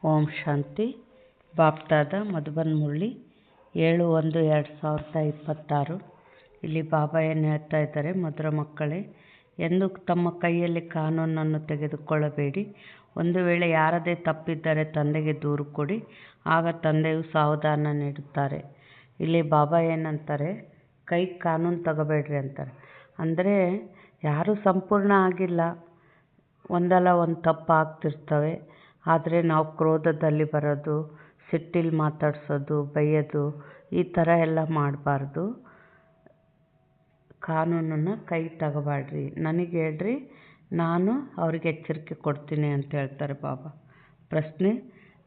ಓಂ ಶಾಂತಿ. ಬಾಪ್ದಾದ ಮಧುಬನ್ ಮುರಳಿ 7/1/2026. ಇಲ್ಲಿ ಬಾಬಾ ಏನು ಹೇಳ್ತಾ ಇದ್ದಾರೆ, ಮಧುರ ಮಕ್ಕಳೇ, ಎಂದು ತಮ್ಮ ಕೈಯಲ್ಲಿ ಕಾನೂನನ್ನು ತೆಗೆದುಕೊಳ್ಳಬೇಡಿ. ಒಂದು ವೇಳೆ ಯಾರದೇ ತಪ್ಪಿದ್ದರೆ ತಂದೆಗೆ ದೂರು ಕೊಡಿ, ಆಗ ತಂದೆಯು ಸಾವಧಾನ ನೀಡುತ್ತಾರೆ. ಇಲ್ಲಿ ಬಾಬಾ ಏನಂತಾರೆ, ಕೈ ಕಾನೂನು ತಗೋಬೇಡ್ರಿ ಅಂತಾರೆ. ಅಂದರೆ ಯಾರೂ ಸಂಪೂರ್ಣ ಆಗಿಲ್ಲ, ಒಂದಲ್ಲ ಒಂದು ತಪ್ಪು ಆಗ್ತಿರ್ತವೆ. ಆದರೆ ನಾವು ಕ್ರೋಧದಲ್ಲಿ ಬರೋದು, ಸಿಟ್ಟಿಲ್ಲಿ ಮಾತಾಡ್ಸೋದು, ಬೈಯೋದು, ಈ ಥರ ಎಲ್ಲ ಮಾಡಬಾರ್ದು. ಕಾನೂನನ್ನು ಕೈ ತಗೋಬೇಡ್ರಿ, ನನಗೆ ಹೇಳ್ರಿ, ನಾನು ಅವ್ರಿಗೆ ಎಚ್ಚರಿಕೆ ಕೊಡ್ತೀನಿ ಅಂತ ಹೇಳ್ತಾರೆ ಬಾಬಾ. ಪ್ರಶ್ನೆ: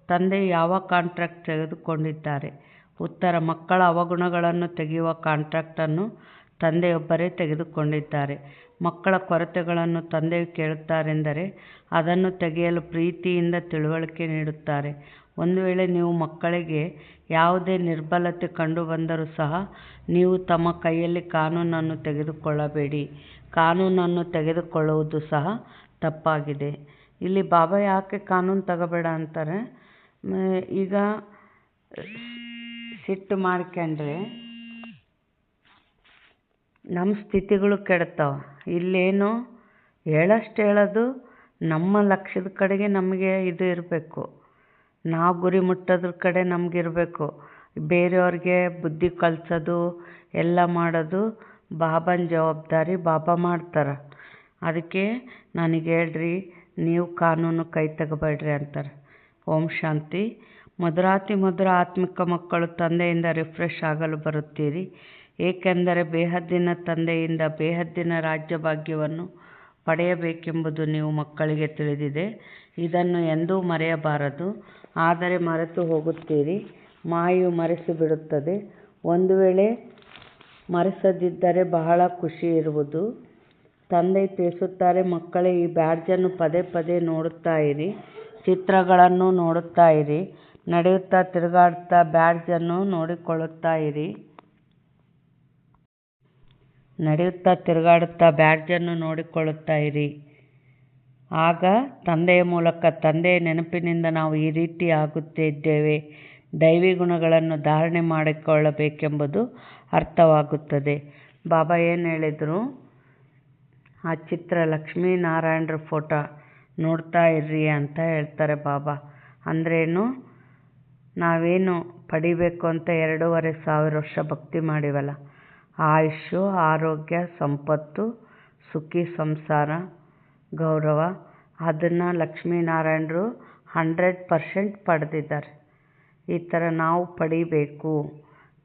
ತಂದೆ ಯಾವ ಕಾಂಟ್ರಾಕ್ಟ್ ತೆಗೆದುಕೊಂಡಿದ್ದಾರೆ? ಉತ್ತರ: ಮಕ್ಕಳ ಅವಗುಣಗಳನ್ನು ತೆಗೆಯುವ ಕಾಂಟ್ರಾಕ್ಟನ್ನು ತಂದೆಯೊಬ್ಬರೇ ತೆಗೆದುಕೊಂಡಿದ್ದಾರೆ. ಮಕ್ಕಳ ಕೊರತೆಗಳನ್ನು ತಂದೆಯು ಕೇಳುತ್ತಾರೆಂದರೆ ಅದನ್ನು ತೆಗೆಯಲು ಪ್ರೀತಿಯಿಂದ ತಿಳುವಳಿಕೆ ನೀಡುತ್ತಾರೆ. ಒಂದು ವೇಳೆ ನೀವು ಮಕ್ಕಳಿಗೆ ಯಾವುದೇ ನಿರ್ಬಲತೆ ಕಂಡುಬಂದರೂ ಸಹ ನೀವು ತಮ್ಮ ಕೈಯಲ್ಲಿ ಕಾನೂನನ್ನು ತೆಗೆದುಕೊಳ್ಳಬೇಡಿ. ಕಾನೂನನ್ನು ತೆಗೆದುಕೊಳ್ಳುವುದು ಸಹ ತಪ್ಪಾಗಿದೆ. ಇಲ್ಲಿ ಬಾಬಾ ಯಾಕೆ ಕಾನೂನು ತಗೋಬೇಡ ಅಂತಾರೆ? ಈಗ ಸಿಟ್ಟು ಮಾಡ್ಕೊಂಡ್ರೆ ನಮ್ಮ ಸ್ಥಿತಿಗಳು ಕೆಡ್ತಾವೆ. ಇಲ್ಲೇನು ಹೇಳೋಷ್ಟು ಹೇಳೋದು, ನಮ್ಮ ಲಕ್ಷ್ಯದ ಕಡೆಗೆ ನಮಗೆ ಇದು ಇರಬೇಕು, ನಾವು ಗುರಿ ಮುಟ್ಟೋದ್ರ ಕಡೆ ನಮಗಿರಬೇಕು. ಬೇರೆಯವ್ರಿಗೆ ಬುದ್ಧಿ ಕಲಿಸೋದು ಎಲ್ಲ ಮಾಡೋದು ಬಾಬನ ಜವಾಬ್ದಾರಿ, ಬಾಬಾ ಮಾಡ್ತಾರೆ. ಅದಕ್ಕೆ ನನಗೆ ಹೇಳ್ರಿ, ನೀವು ಕಾನೂನು ಕೈ ತಗೋಬೇಡ್ರಿ ಅಂತಾರೆ. ಓಂ ಶಾಂತಿ. ಮಧುರಾತಿ ಮಧುರ ಆತ್ಮಿಕ ಮಕ್ಕಳು ತಂದೆಯಿಂದ ರಿಫ್ರೆಶ್ ಆಗಲು ಬರುತ್ತೀರಿ, ಏಕೆಂದರೆ ಬೇಹದ್ದಿನ ತಂದೆಯಿಂದ ಬೇಹದ್ದಿನ ರಾಜ್ಯ ಭಾಗ್ಯವನ್ನು ಪಡೆಯಬೇಕೆಂಬುದು ನೀವು ಮಕ್ಕಳಿಗೆ ತಿಳಿದಿದೆ. ಇದನ್ನು ಎಂದೂ ಮರೆಯಬಾರದು, ಆದರೆ ಮರೆತು ಹೋಗುತ್ತೀರಿ. ಮಾಯೆಯು ಮರೆಸಿಬಿಡುತ್ತದೆ. ಒಂದು ವೇಳೆ ಮರೆಸದಿದ್ದರೆ ಬಹಳ ಖುಷಿ ಇರುವುದು. ತಂದೆ ತಿಳಿಸುತ್ತಾರೆ, ಮಕ್ಕಳೇ, ಈ ಬ್ಯಾಡ್ಜನ್ನು ಪದೇ ಪದೇ ನೋಡುತ್ತಾ ಇರಿ, ಚಿತ್ರಗಳನ್ನು ನೋಡುತ್ತಾ ಇರಿ, ನಡೆಯುತ್ತಾ ತಿರುಗಾಡುತ್ತಾ ಬ್ಯಾಡ್ಜನ್ನು ನೋಡಿಕೊಳ್ಳುತ್ತಾ ಇರಿ. ನಡೆಯುತ್ತಾ ತಿರುಗಾಡುತ್ತಾ ಬ್ಯಾಡ್ಜನ್ನು ನೋಡಿಕೊಳ್ಳುತ್ತಾ ಇರಿ. ಆಗ ತಂದೆಯ ಮೂಲಕ, ತಂದೆಯ ನೆನಪಿನಿಂದ ನಾವು ಈ ರೀತಿ ಆಗುತ್ತಿದ್ದೇವೆ, ದೈವಿ ಗುಣಗಳನ್ನು ಧಾರಣೆ ಮಾಡಿಕೊಳ್ಳಬೇಕೆಂಬುದು ಅರ್ಥವಾಗುತ್ತದೆ. ಬಾಬಾ ಏನು ಹೇಳಿದರು? ಆ ಚಿತ್ರ ಲಕ್ಷ್ಮೀನಾರಾಯಣರ ಫೋಟೋ ನೋಡ್ತಾ ಇರ್ರಿ ಅಂತ ಹೇಳ್ತಾರೆ ಬಾಬಾ. ಅಂದ್ರೇನು? ನಾವೇನು ಪಡಿಬೇಕು ಅಂತ 2500 ವರ್ಷ ಭಕ್ತಿ ಮಾಡಿವಲ್ಲ, ಆಯುಷ್ಯು, ಆರೋಗ್ಯ, ಸಂಪತ್ತು, ಸುಖಿ ಸಂಸಾರ, ಗೌರವ, ಅದನ್ನು ಲಕ್ಷ್ಮೀನಾರಾಯಣರು 100% ಪಡೆದಿದ್ದಾರೆ. ಈ ಥರ ನಾವು ಪಡಿಬೇಕು.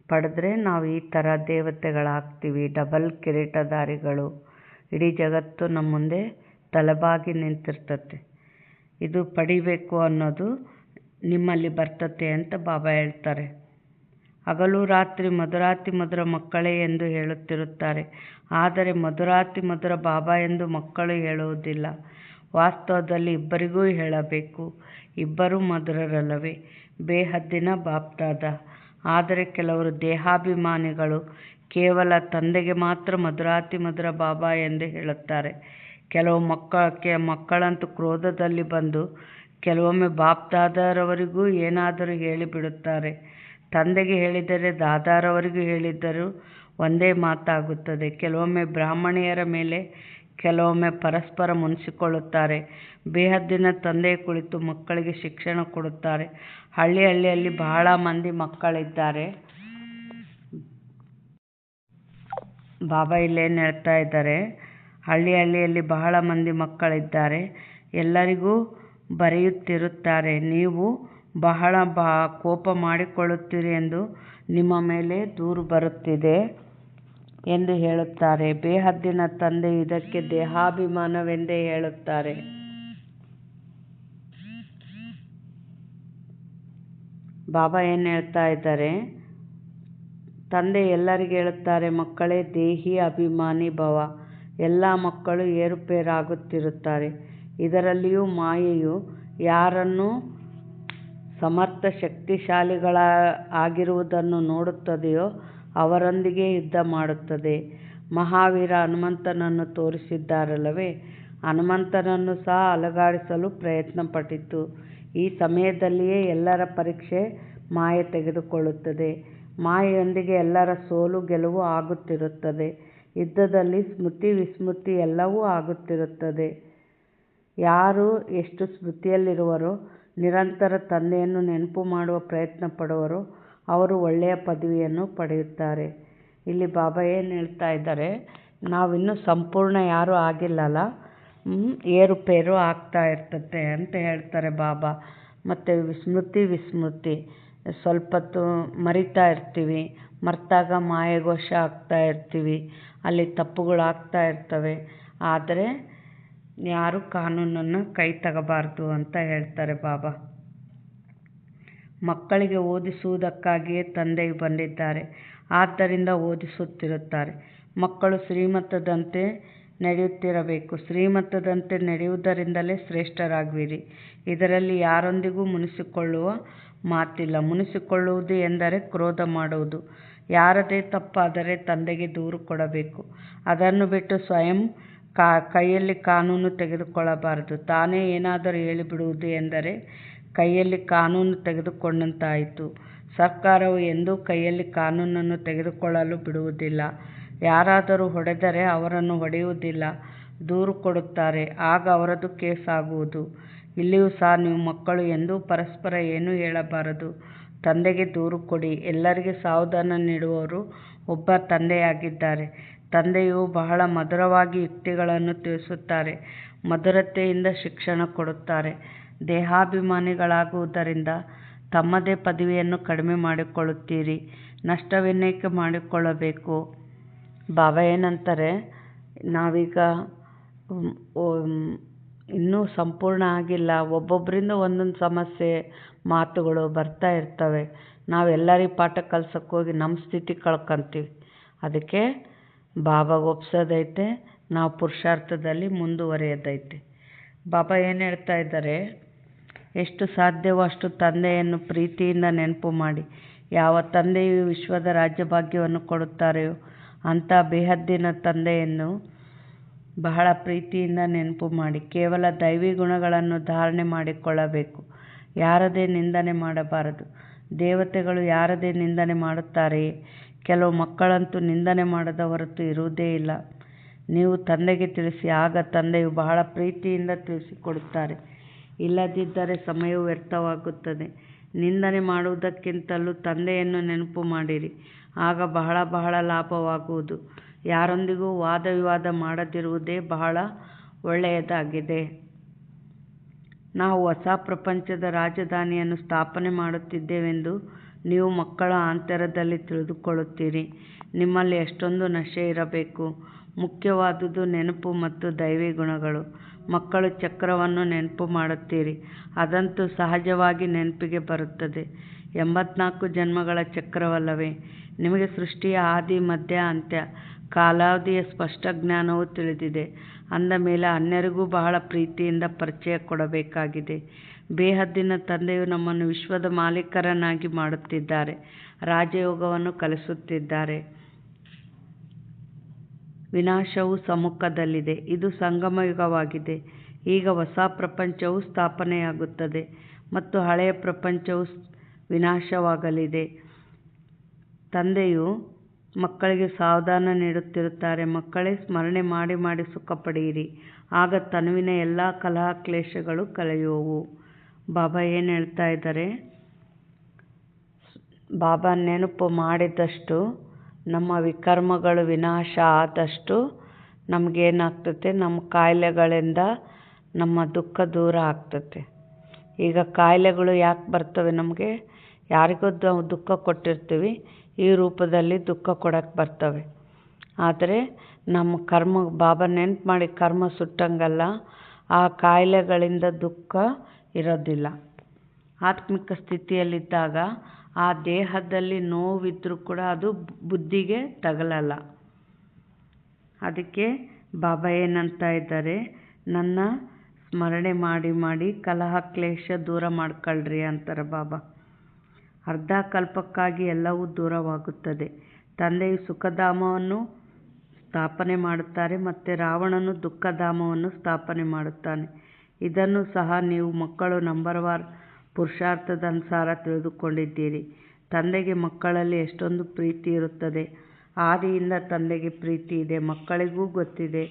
ಪಡೆದ್ರೆ ನಾವು ಈ ಥರ ದೇವತೆಗಳಾಗ್ತೀವಿ, ಡಬಲ್ ಕಿರೀಟಧಾರಿಗಳು. ಇಡೀ ಜಗತ್ತು ನಮ್ಮ ಮುಂದೆ ತಲೆಬಾಗಿ ನಿಂತಿರ್ತತೆ. ಇದು ಪಡಿಬೇಕು ಅನ್ನೋದು ನಿಮ್ಮಲ್ಲಿ ಬರ್ತತೆ ಅಂತ ಬಾಬಾ ಹೇಳ್ತಾರೆ. ಹಗಲು ರಾತ್ರಿ ಮಧುರಾತಿ ಮಧುರ ಮಕ್ಕಳೇ ಎಂದು ಹೇಳುತ್ತಿರುತ್ತಾರೆ, ಆದರೆ ಮಧುರಾತಿ ಮಧುರ ಬಾಬಾ ಎಂದು ಮಕ್ಕಳು ಹೇಳುವುದಿಲ್ಲ. ವಾಸ್ತವದಲ್ಲಿ ಇಬ್ಬರಿಗೂ ಹೇಳಬೇಕು, ಇಬ್ಬರೂ ಮಧುರರಲ್ಲವೇ? ಬೇಹದ್ದಿನ ಬಾಪ್ದಾದ. ಆದರೆ ಕೆಲವರು ದೇಹಾಭಿಮಾನಿಗಳು ಕೇವಲ ತಂದೆಗೆ ಮಾತ್ರ ಮಧುರಾತಿ ಮಧುರ ಬಾಬಾ ಎಂದು ಹೇಳುತ್ತಾರೆ. ಕೆಲವು ಮಕ್ಕಳಂತೂ ಕ್ರೋಧದಲ್ಲಿ ಬಂದು ಕೆಲವೊಮ್ಮೆ ಬಾಪ್ದಾದರವರಿಗೂ ಏನಾದರೂ ಹೇಳಿಬಿಡುತ್ತಾರೆ. ತಂದೆಗೆ ಹೇಳಿದರೆ ದಾದಾರವರಿಗೂ ಹೇಳಿದ್ದರೂ ಒಂದೇ ಮಾತಾಗುತ್ತದೆ. ಕೆಲವೊಮ್ಮೆ ಬ್ರಾಹ್ಮಣಿಯರ ಮೇಲೆ ಕೆಲವೊಮ್ಮೆ ಪರಸ್ಪರ ಮುನಿಸಿಕೊಳ್ಳುತ್ತಾರೆ. ಬೇಹದ್ದಿನ ತಂದೆ ಕುಳಿತು ಮಕ್ಕಳಿಗೆ ಶಿಕ್ಷಣ ಕೊಡುತ್ತಾರೆ. ಹಳ್ಳಿಯಲ್ಲಿ ಬಹಳ ಮಂದಿ ಮಕ್ಕಳಿದ್ದಾರೆ. ಬಾಬಾ ಇಲ್ಲೇನು ಹೇಳ್ತಾ ಇದ್ದಾರೆ? ಹಳ್ಳಿಯಲ್ಲಿ ಬಹಳ ಮಂದಿ ಮಕ್ಕಳಿದ್ದಾರೆ, ಎಲ್ಲರಿಗೂ ಬರೆಯುತ್ತಿರುತ್ತಾರೆ. ನೀವು ಬಹಳ ಕೋಪ ಮಾಡಿಕೊಳ್ಳುತ್ತೀರಿ ಎಂದು ನಿಮ್ಮ ಮೇಲೆ ದೂರು ಬರುತ್ತಿದೆ ಎಂದು ಹೇಳುತ್ತಾರೆ. ಬೇಹದ್ದಿನ ತಂದೆ ಇದಕ್ಕೆ ದೇಹಾಭಿಮಾನವೆಂದೇ ಹೇಳುತ್ತಾರೆ. ಬಾಬಾ ಏನು ಹೇಳ್ತಾ ಇದ್ದಾರೆ? ತಂದೆ ಎಲ್ಲರಿಗೆ ಹೇಳುತ್ತಾರೆ, ಮಕ್ಕಳೇ, ದೇಹಿ ಅಭಿಮಾನಿ ಭವ. ಎಲ್ಲ ಮಕ್ಕಳು ಏರುಪೇರಾಗುತ್ತಿರುತ್ತಾರೆ. ಇದರಲ್ಲಿಯೂ ಮಾಯೆಯು ಯಾರನ್ನು ಸಮರ್ಥ ಶಕ್ತಿಶಾಲಿಗಳಾಗಿರುವುದನ್ನು ನೋಡುತ್ತದೆಯೋ ಅವರೊಂದಿಗೆ ಯುದ್ಧ ಮಾಡುತ್ತದೆ. ಮಹಾವೀರ ಹನುಮಂತನನ್ನು ತೋರಿಸಿದ್ದಾರಲ್ಲವೇ? ಹನುಮಂತನನ್ನು ಸಹ ಅಲುಗಾಡಿಸಲು ಪ್ರಯತ್ನಪಟ್ಟಿತು. ಈ ಸಮಯದಲ್ಲಿಯೇ ಎಲ್ಲರ ಪರೀಕ್ಷೆ ಮಾಯೆ ತೆಗೆದುಕೊಳ್ಳುತ್ತದೆ. ಮಾಯೆಯೊಂದಿಗೆ ಎಲ್ಲರ ಸೋಲು ಗೆಲುವು ಆಗುತ್ತಿರುತ್ತದೆ. ಯುದ್ಧದಲ್ಲಿ ಸ್ಮೃತಿ ವಿಸ್ಮೃತಿ ಎಲ್ಲವೂ ಆಗುತ್ತಿರುತ್ತದೆ. ಯಾರು ಎಷ್ಟು ಸ್ಮೃತಿಯಲ್ಲಿರುವರೋ, ನಿರಂತರ ತಂದೆಯನ್ನು ನೆನಪು ಮಾಡುವ ಪ್ರಯತ್ನ ಪಡುವರೋ ಅವರು ಒಳ್ಳೆಯ ಪದವಿಯನ್ನು ಪಡೆಯುತ್ತಾರೆ. ಇಲ್ಲಿ ಬಾಬಾ ಏನು ಹೇಳ್ತಾ ಇದ್ದಾರೆ, ನಾವಿನ್ನೂ ಸಂಪೂರ್ಣ ಯಾರೂ ಆಗಿಲ್ಲಲ್ಲ, ಏರುಪೇರು ಆಗ್ತಾ ಇರ್ತತೆ ಅಂತ ಹೇಳ್ತಾರೆ ಬಾಬಾ. ಮತ್ತು ಸ್ಮೃತಿ ವಿಸ್ಮೃತಿ ಸ್ವಲ್ಪ ಹೊತ್ತು ಮರಿತಾ ಇರ್ತೀವಿ, ಮರೆತಾಗ ಮಾಯೆಗೋಶ ಆಗ್ತಾ ಇರ್ತೀವಿ, ಅಲ್ಲಿ ತಪ್ಪುಗಳಾಗ್ತಾ ಇರ್ತವೆ. ಆದರೆ ಯಾರು ಕಾನೂನನ್ನು ಕೈ ತಗೋಬಾರ್ದು ಅಂತ ಹೇಳ್ತಾರೆ ಬಾಬಾ. ಮಕ್ಕಳಿಗೆ ಓದಿಸುವುದಕ್ಕಾಗಿಯೇ ತಂದೆಯು ಬಂದಿದ್ದಾರೆ, ಆದ್ದರಿಂದ ಓದಿಸುತ್ತಿರುತ್ತಾರೆ. ಮಕ್ಕಳು ಶ್ರೀಮತದಂತೆ ನಡೆಯುತ್ತಿರಬೇಕು. ಶ್ರೀಮತದಂತೆ ನಡೆಯುವುದರಿಂದಲೇ ಶ್ರೇಷ್ಠರಾಗುವಿರಿ. ಇದರಲ್ಲಿ ಯಾರೊಂದಿಗೂ ಮುನಿಸಿಕೊಳ್ಳುವ ಮಾತಿಲ್ಲ. ಮುನಿಸಿಕೊಳ್ಳುವುದು ಎಂದರೆ ಕ್ರೋಧ ಮಾಡುವುದು. ಯಾರದೇ ತಪ್ಪಾದರೆ ತಂದೆಗೆ ದೂರು ಕೊಡಬೇಕು. ಅದನ್ನು ಬಿಟ್ಟು ಸ್ವಯಂ ಕೈಯಲ್ಲಿ ಕಾನೂನು ತೆಗೆದುಕೊಳ್ಳಬಾರದು. ತಾನೇ ಏನಾದರೂ ಹೇಳಿಬಿಡುವುದು ಎಂದರೆ ಕೈಯಲ್ಲಿ ಕಾನೂನು ತೆಗೆದುಕೊಂಡಂತಾಯಿತು. ಸರ್ಕಾರವು ಎಂದೂ ಕೈಯಲ್ಲಿ ಕಾನೂನನ್ನು ತೆಗೆದುಕೊಳ್ಳಲು ಬಿಡುವುದಿಲ್ಲ. ಯಾರಾದರೂ ಹೊಡೆದರೆ ಅವರನ್ನು ಹೊಡೆಯುವುದಿಲ್ಲ, ದೂರು ಕೊಡುತ್ತಾರೆ. ಆಗ ಅವರದ್ದು ಕೇಸ್ ಆಗುವುದು. ಇಲ್ಲಿಯೂ ಸಹ ನೀವು ಮಕ್ಕಳು ಎಂದೂ ಪರಸ್ಪರ ಏನೂ ಹೇಳಬಾರದು. ತಂದೆಗೆ ದೂರು ಕೊಡಿ. ಎಲ್ಲರಿಗೆ ಸಾವಧಾನ ನೀಡುವವರು ಒಬ್ಬ ತಂದೆಯಾಗಿದ್ದಾರೆ. ತಂದೆಯು ಬಹಳ ಮಧುರವಾಗಿ ಯುಕ್ತಿಗಳನ್ನು ತಿಳಿಸುತ್ತಾರೆ, ಮಧುರತೆಯಿಂದ ಶಿಕ್ಷಣ ಕೊಡುತ್ತಾರೆ. ದೇಹಾಭಿಮಾನಿಗಳಾಗುವುದರಿಂದ ತಮ್ಮದೇ ಪದವಿಯನ್ನು ಕಡಿಮೆ ಮಾಡಿಕೊಳ್ಳುತ್ತೀರಿ. ನಷ್ಟವೇನೇಕೆ ಮಾಡಿಕೊಳ್ಳಬೇಕು? ಬಾಬಾ ಏನಂತಾರೆ, ನಾವೀಗ ಇನ್ನೂ ಸಂಪೂರ್ಣ ಆಗಿಲ್ಲ. ಒಬ್ಬೊಬ್ಬರಿಂದ ಒಂದೊಂದು ಸಮಸ್ಯೆ ಮಾತುಗಳು ಬರ್ತಾ ಇರ್ತವೆ. ನಾವೆಲ್ಲರಿಗೆ ಪಾಠ ಕಲ್ಸೋಕ್ಕೆ ಹೋಗಿ ನಮ್ಮ ಸ್ಥಿತಿ ಕಳ್ಕೊಂತೀವಿ. ಅದಕ್ಕೆ ಬಾಬಾಗೆ ಒಪ್ಸೋದೈತೆ, ನಾವು ಪುರುಷಾರ್ಥದಲ್ಲಿ ಮುಂದುವರಿಯೋದೈತೆ. ಬಾಬಾ ಏನು ಹೇಳ್ತಾ ಇದ್ದಾರೆ, ಎಷ್ಟು ಸಾಧ್ಯವೋ ಅಷ್ಟು ತಂದೆಯನ್ನು ಪ್ರೀತಿಯಿಂದ ನೆನಪು ಮಾಡಿ. ಯಾವ ತಂದೆಯು ವಿಶ್ವದ ರಾಜ್ಯಭಾಗ್ಯವನ್ನು ಕೊಡುತ್ತಾರೆಯೋ ಅಂಥ ಬೇಹದ್ದಿನ ತಂದೆಯನ್ನು ಬಹಳ ಪ್ರೀತಿಯಿಂದ ನೆನಪು ಮಾಡಿ. ಕೇವಲ ದೈವಿ ಗುಣಗಳನ್ನು ಧಾರಣೆ ಮಾಡಿಕೊಳ್ಳಬೇಕು. ಯಾರದೇ ನಿಂದನೆ ಮಾಡಬಾರದು. ದೇವತೆಗಳು ಯಾರದೇ ನಿಂದನೆ ಮಾಡುತ್ತಾರೆಯೇ? ಕೆಲವು ಮಕ್ಕಳಂತೂ ನಿಂದನೆ ಮಾಡದ ಹೊರತು ಇರುವುದೇ ಇಲ್ಲ. ನೀವು ತಂದೆಗೆ ತಿಳಿಸಿ, ಆಗ ತಂದೆಯು ಬಹಳ ಪ್ರೀತಿಯಿಂದ ತಿಳಿಸಿಕೊಡುತ್ತಾರೆ. ಇಲ್ಲದಿದ್ದರೆ ಸಮಯವು ವ್ಯರ್ಥವಾಗುತ್ತದೆ. ನಿಂದನೆ ಮಾಡುವುದಕ್ಕಿಂತಲೂ ತಂದೆಯನ್ನು ನೆನಪು ಮಾಡಿರಿ, ಆಗ ಬಹಳ ಬಹಳ ಲಾಭವಾಗುವುದು. ಯಾರೊಂದಿಗೂ ವಾದ ವಿವಾದ ಮಾಡದಿರುವುದೇ ಬಹಳ ಒಳ್ಳೆಯದಾಗಿದೆ. ನಾವು ಹೊಸ ಪ್ರಪಂಚದ ರಾಜಧಾನಿಯನ್ನು ಸ್ಥಾಪನೆ ಮಾಡುತ್ತಿದ್ದೇವೆಂದು ನೀವು ಮಕ್ಕಳ ಅಂತರದಲ್ಲಿ ತಿಳಿದುಕೊಳ್ಳುತ್ತೀರಿ. ನಿಮ್ಮಲ್ಲಿ ಎಷ್ಟೊಂದು ನಶೆ ಇರಬೇಕು. ಮುಖ್ಯವಾದುದು ನೆನಪು ಮತ್ತು ದೈವಿ ಗುಣಗಳು. ಮಕ್ಕಳು ಚಕ್ರವನ್ನು ನೆನಪು ಮಾಡುತ್ತೀರಿ, ಅದಂತೂ ಸಹಜವಾಗಿ ನೆನಪಿಗೆ ಬರುತ್ತದೆ. 84 ಜನ್ಮಗಳ ಚಕ್ರವಲ್ಲವೇ? ನಿಮಗೆ ಸೃಷ್ಟಿಯ ಆದಿ ಮಧ್ಯ ಅಂತ್ಯ ಕಾಲಾವಧಿಯ ಸ್ಪಷ್ಟ ಜ್ಞಾನವು ತಿಳಿದಿದೆ. ಅಂದ ಮೇಲೆ ಅನ್ಯರಿಗೂ ಬಹಳ ಪ್ರೀತಿಯಿಂದ ಪರಿಚಯ ಕೊಡಬೇಕಾಗಿದೆ. ಬೇಹದ್ದಿನ ತಂದೆಯು ನಮ್ಮನ್ನು ವಿಶ್ವದ ಮಾಲೀಕರನ್ನಾಗಿ ಮಾಡುತ್ತಿದ್ದಾರೆ, ರಾಜಯೋಗವನ್ನು ಕಲಿಸುತ್ತಿದ್ದಾರೆ. ವಿನಾಶವು ಸಮ್ಮುಖದಲ್ಲಿದೆ. ಇದು ಸಂಗಮ ಯುಗವಾಗಿದೆ. ಈಗ ಹೊಸ ಪ್ರಪಂಚವು ಸ್ಥಾಪನೆಯಾಗುತ್ತದೆ ಮತ್ತು ಹಳೆಯ ಪ್ರಪಂಚವು ವಿನಾಶವಾಗಲಿದೆ. ತಂದೆಯು ಮಕ್ಕಳಿಗೆ ಸಾವಧಾನ ನೀಡುತ್ತಿರುತ್ತಾರೆ. ಮಕ್ಕಳೇ, ಸ್ಮರಣೆ ಮಾಡಿ ಮಾಡಿ ಸುಖ ಪಡೆಯಿರಿ, ಆಗ ತನುವಿನ ಎಲ್ಲ ಕಲಹ ಕ್ಲೇಶಗಳು ಕಳೆಯುವವು. ಬಾಬಾ ಏನು ಹೇಳ್ತಾ ಇದ್ದಾರೆ, ಬಾಬಾ ನೆನಪು ಮಾಡಿದಷ್ಟು ನಮ್ಮ ವಿಕರ್ಮಗಳು ವಿನಾಶ ಆದಷ್ಟು ನಮಗೇನಾಗ್ತತೆ, ನಮ್ಮ ಕಾಯಿಲೆಗಳಿಂದ ನಮ್ಮ ದುಃಖ ದೂರ ಆಗ್ತತೆ. ಈಗ ಕಾಯಿಲೆಗಳು ಯಾಕೆ ಬರ್ತವೆ ನಮಗೆ? ಯಾರಿಗೋ ದುಃಖ ಕೊಟ್ಟಿರ್ತೀವಿ, ಈ ರೂಪದಲ್ಲಿ ದುಃಖ ಕೊಡೋಕ್ಕೆ ಬರ್ತವೆ. ಆದರೆ ನಮ್ಮ ಕರ್ಮ, ಬಾಬಾ ನೆನಪು ಮಾಡಿ ಕರ್ಮ ಸುಟ್ಟಂಗಲ್ಲ, ಆ ಕಾಯಿಲೆಗಳಿಂದ ದುಃಖ ಇರೋದಿಲ್ಲ. ಆತ್ಮಿಕ ಸ್ಥಿತಿಯಲ್ಲಿದ್ದಾಗ ಆ ದೇಹದಲ್ಲಿ ನೋವಿದ್ರೂ ಕೂಡ ಅದು ಬುದ್ಧಿಗೆ ತಗಲಲ್ಲ. ಅದಕ್ಕೆ ಬಾಬಾ ಏನಂತ ಇದ್ದಾರೆ, ನನ್ನ ಸ್ಮರಣೆ ಮಾಡಿ ಮಾಡಿ ಕಲಹ ಕ್ಲೇಶ ದೂರ ಮಾಡ್ಕೊಳ್ರಿ ಅಂತಾರೆ ಬಾಬಾ. ಅರ್ಧ ಕಲ್ಪಕ್ಕಾಗಿ ಎಲ್ಲವೂ ದೂರವಾಗುತ್ತದೆ. ತಂದೆಯು ಸುಖಧಾಮವನ್ನು ಸ್ಥಾಪನೆ ಮಾಡುತ್ತಾರೆ ಮತ್ತು ರಾವಣನು ದುಃಖಧಾಮವನ್ನು ಸ್ಥಾಪನೆ ಮಾಡುತ್ತಾನೆ. ಇದನ್ನು ಸಹ ನೀವು ಮಕ್ಕಳು ನಂಬರ್ ಪುರುಷಾರ್ಥದ ಅನುಸಾರ ತಿಳಿದುಕೊಂಡಿದ್ದೀರಿ. ತಂದೆಗೆ ಮಕ್ಕಳಲ್ಲಿ ಎಷ್ಟೊಂದು ಪ್ರೀತಿ ಇರುತ್ತದೆ. ಆದಿಯಿಂದ ತಂದೆಗೆ ಪ್ರೀತಿ ಇದೆ, ಮಕ್ಕಳಿಗೂ ಗೊತ್ತಿದೆ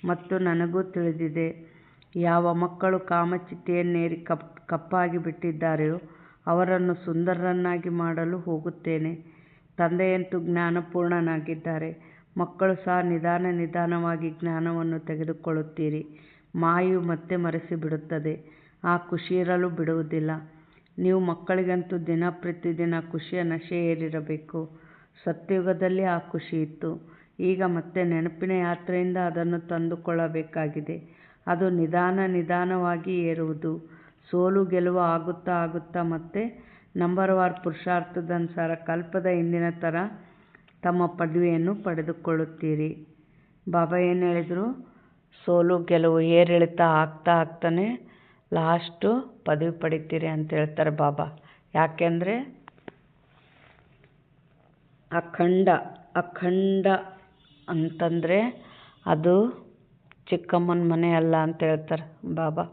ಮತ್ತು ನನಗೂ ತಿಳಿದಿದೆ. ಯಾವ ಮಕ್ಕಳು ಕಾಮಚಿತೆಯನ್ನೇರಿ ಕಪ್ಪಾಗಿ ಬಿಟ್ಟಿದ್ದಾರೆಯೋ ಅವರನ್ನು ಸುಂದರರನ್ನಾಗಿ ಮಾಡಲು ಹೋಗುತ್ತೇನೆ. ತಂದೆಯಂತೂ ಜ್ಞಾನಪೂರ್ಣನಾಗಿದ್ದಾರೆ. ಮಕ್ಕಳು ಸಹ ನಿಧಾನವಾಗಿ ಜ್ಞಾನವನ್ನು ತೆಗೆದುಕೊಳ್ಳುತ್ತೀರಿ. ಮಾಯೆಯು ಮತ್ತೆ ಮರೆಸಿಬಿಡುತ್ತದೆ, ಆ ಖುಷಿ ಇರಲು ಬಿಡುವುದಿಲ್ಲ. ನೀವು ಮಕ್ಕಳಿಗಂತೂ ಪ್ರತಿದಿನ ಖುಷಿಯ ನಶೆ ಏರಿರಬೇಕು. ಸತ್ಯಯುಗದಲ್ಲಿ ಆ ಖುಷಿ ಇತ್ತು. ಈಗ ಮತ್ತೆ ನೆನಪಿನ ಯಾತ್ರೆಯಿಂದ ಅದನ್ನು ತಂದುಕೊಳ್ಳಬೇಕಾಗಿದೆ. ಅದು ನಿಧಾನವಾಗಿ ಏರುವುದು. ಸೋಲು ಗೆಲುವು ಆಗುತ್ತಾ ಮತ್ತೆ ನಂಬರ್ವಾರ್ ಪುರುಷಾರ್ಥದನುಸಾರ ಕಲ್ಪದ ಹಿಂದಿನ ಥರ ತಮ್ಮ ಪದವಿಯನ್ನು ಪಡೆದುಕೊಳ್ಳುತ್ತೀರಿ. ಬಾಬಾ ಏನು ಹೇಳಿದರು? ಸೋಲು ಗೆಲುವು ಏರಿಳಿತ ಆಗ್ತಾನೆ ಲಾಸ್ಟು ಪದವಿ ಪಡಿತೀರಿ ಅಂತ ಹೇಳ್ತಾರೆ ಬಾಬಾ. ಯಾಕೆಂದರೆ ಅಖಂಡ ಅಂತಂದರೆ ಅದು ಚಿಕ್ಕಮ್ಮನ ಮನೆ ಅಲ್ಲ ಅಂತ ಹೇಳ್ತಾರೆ ಬಾಬಾ.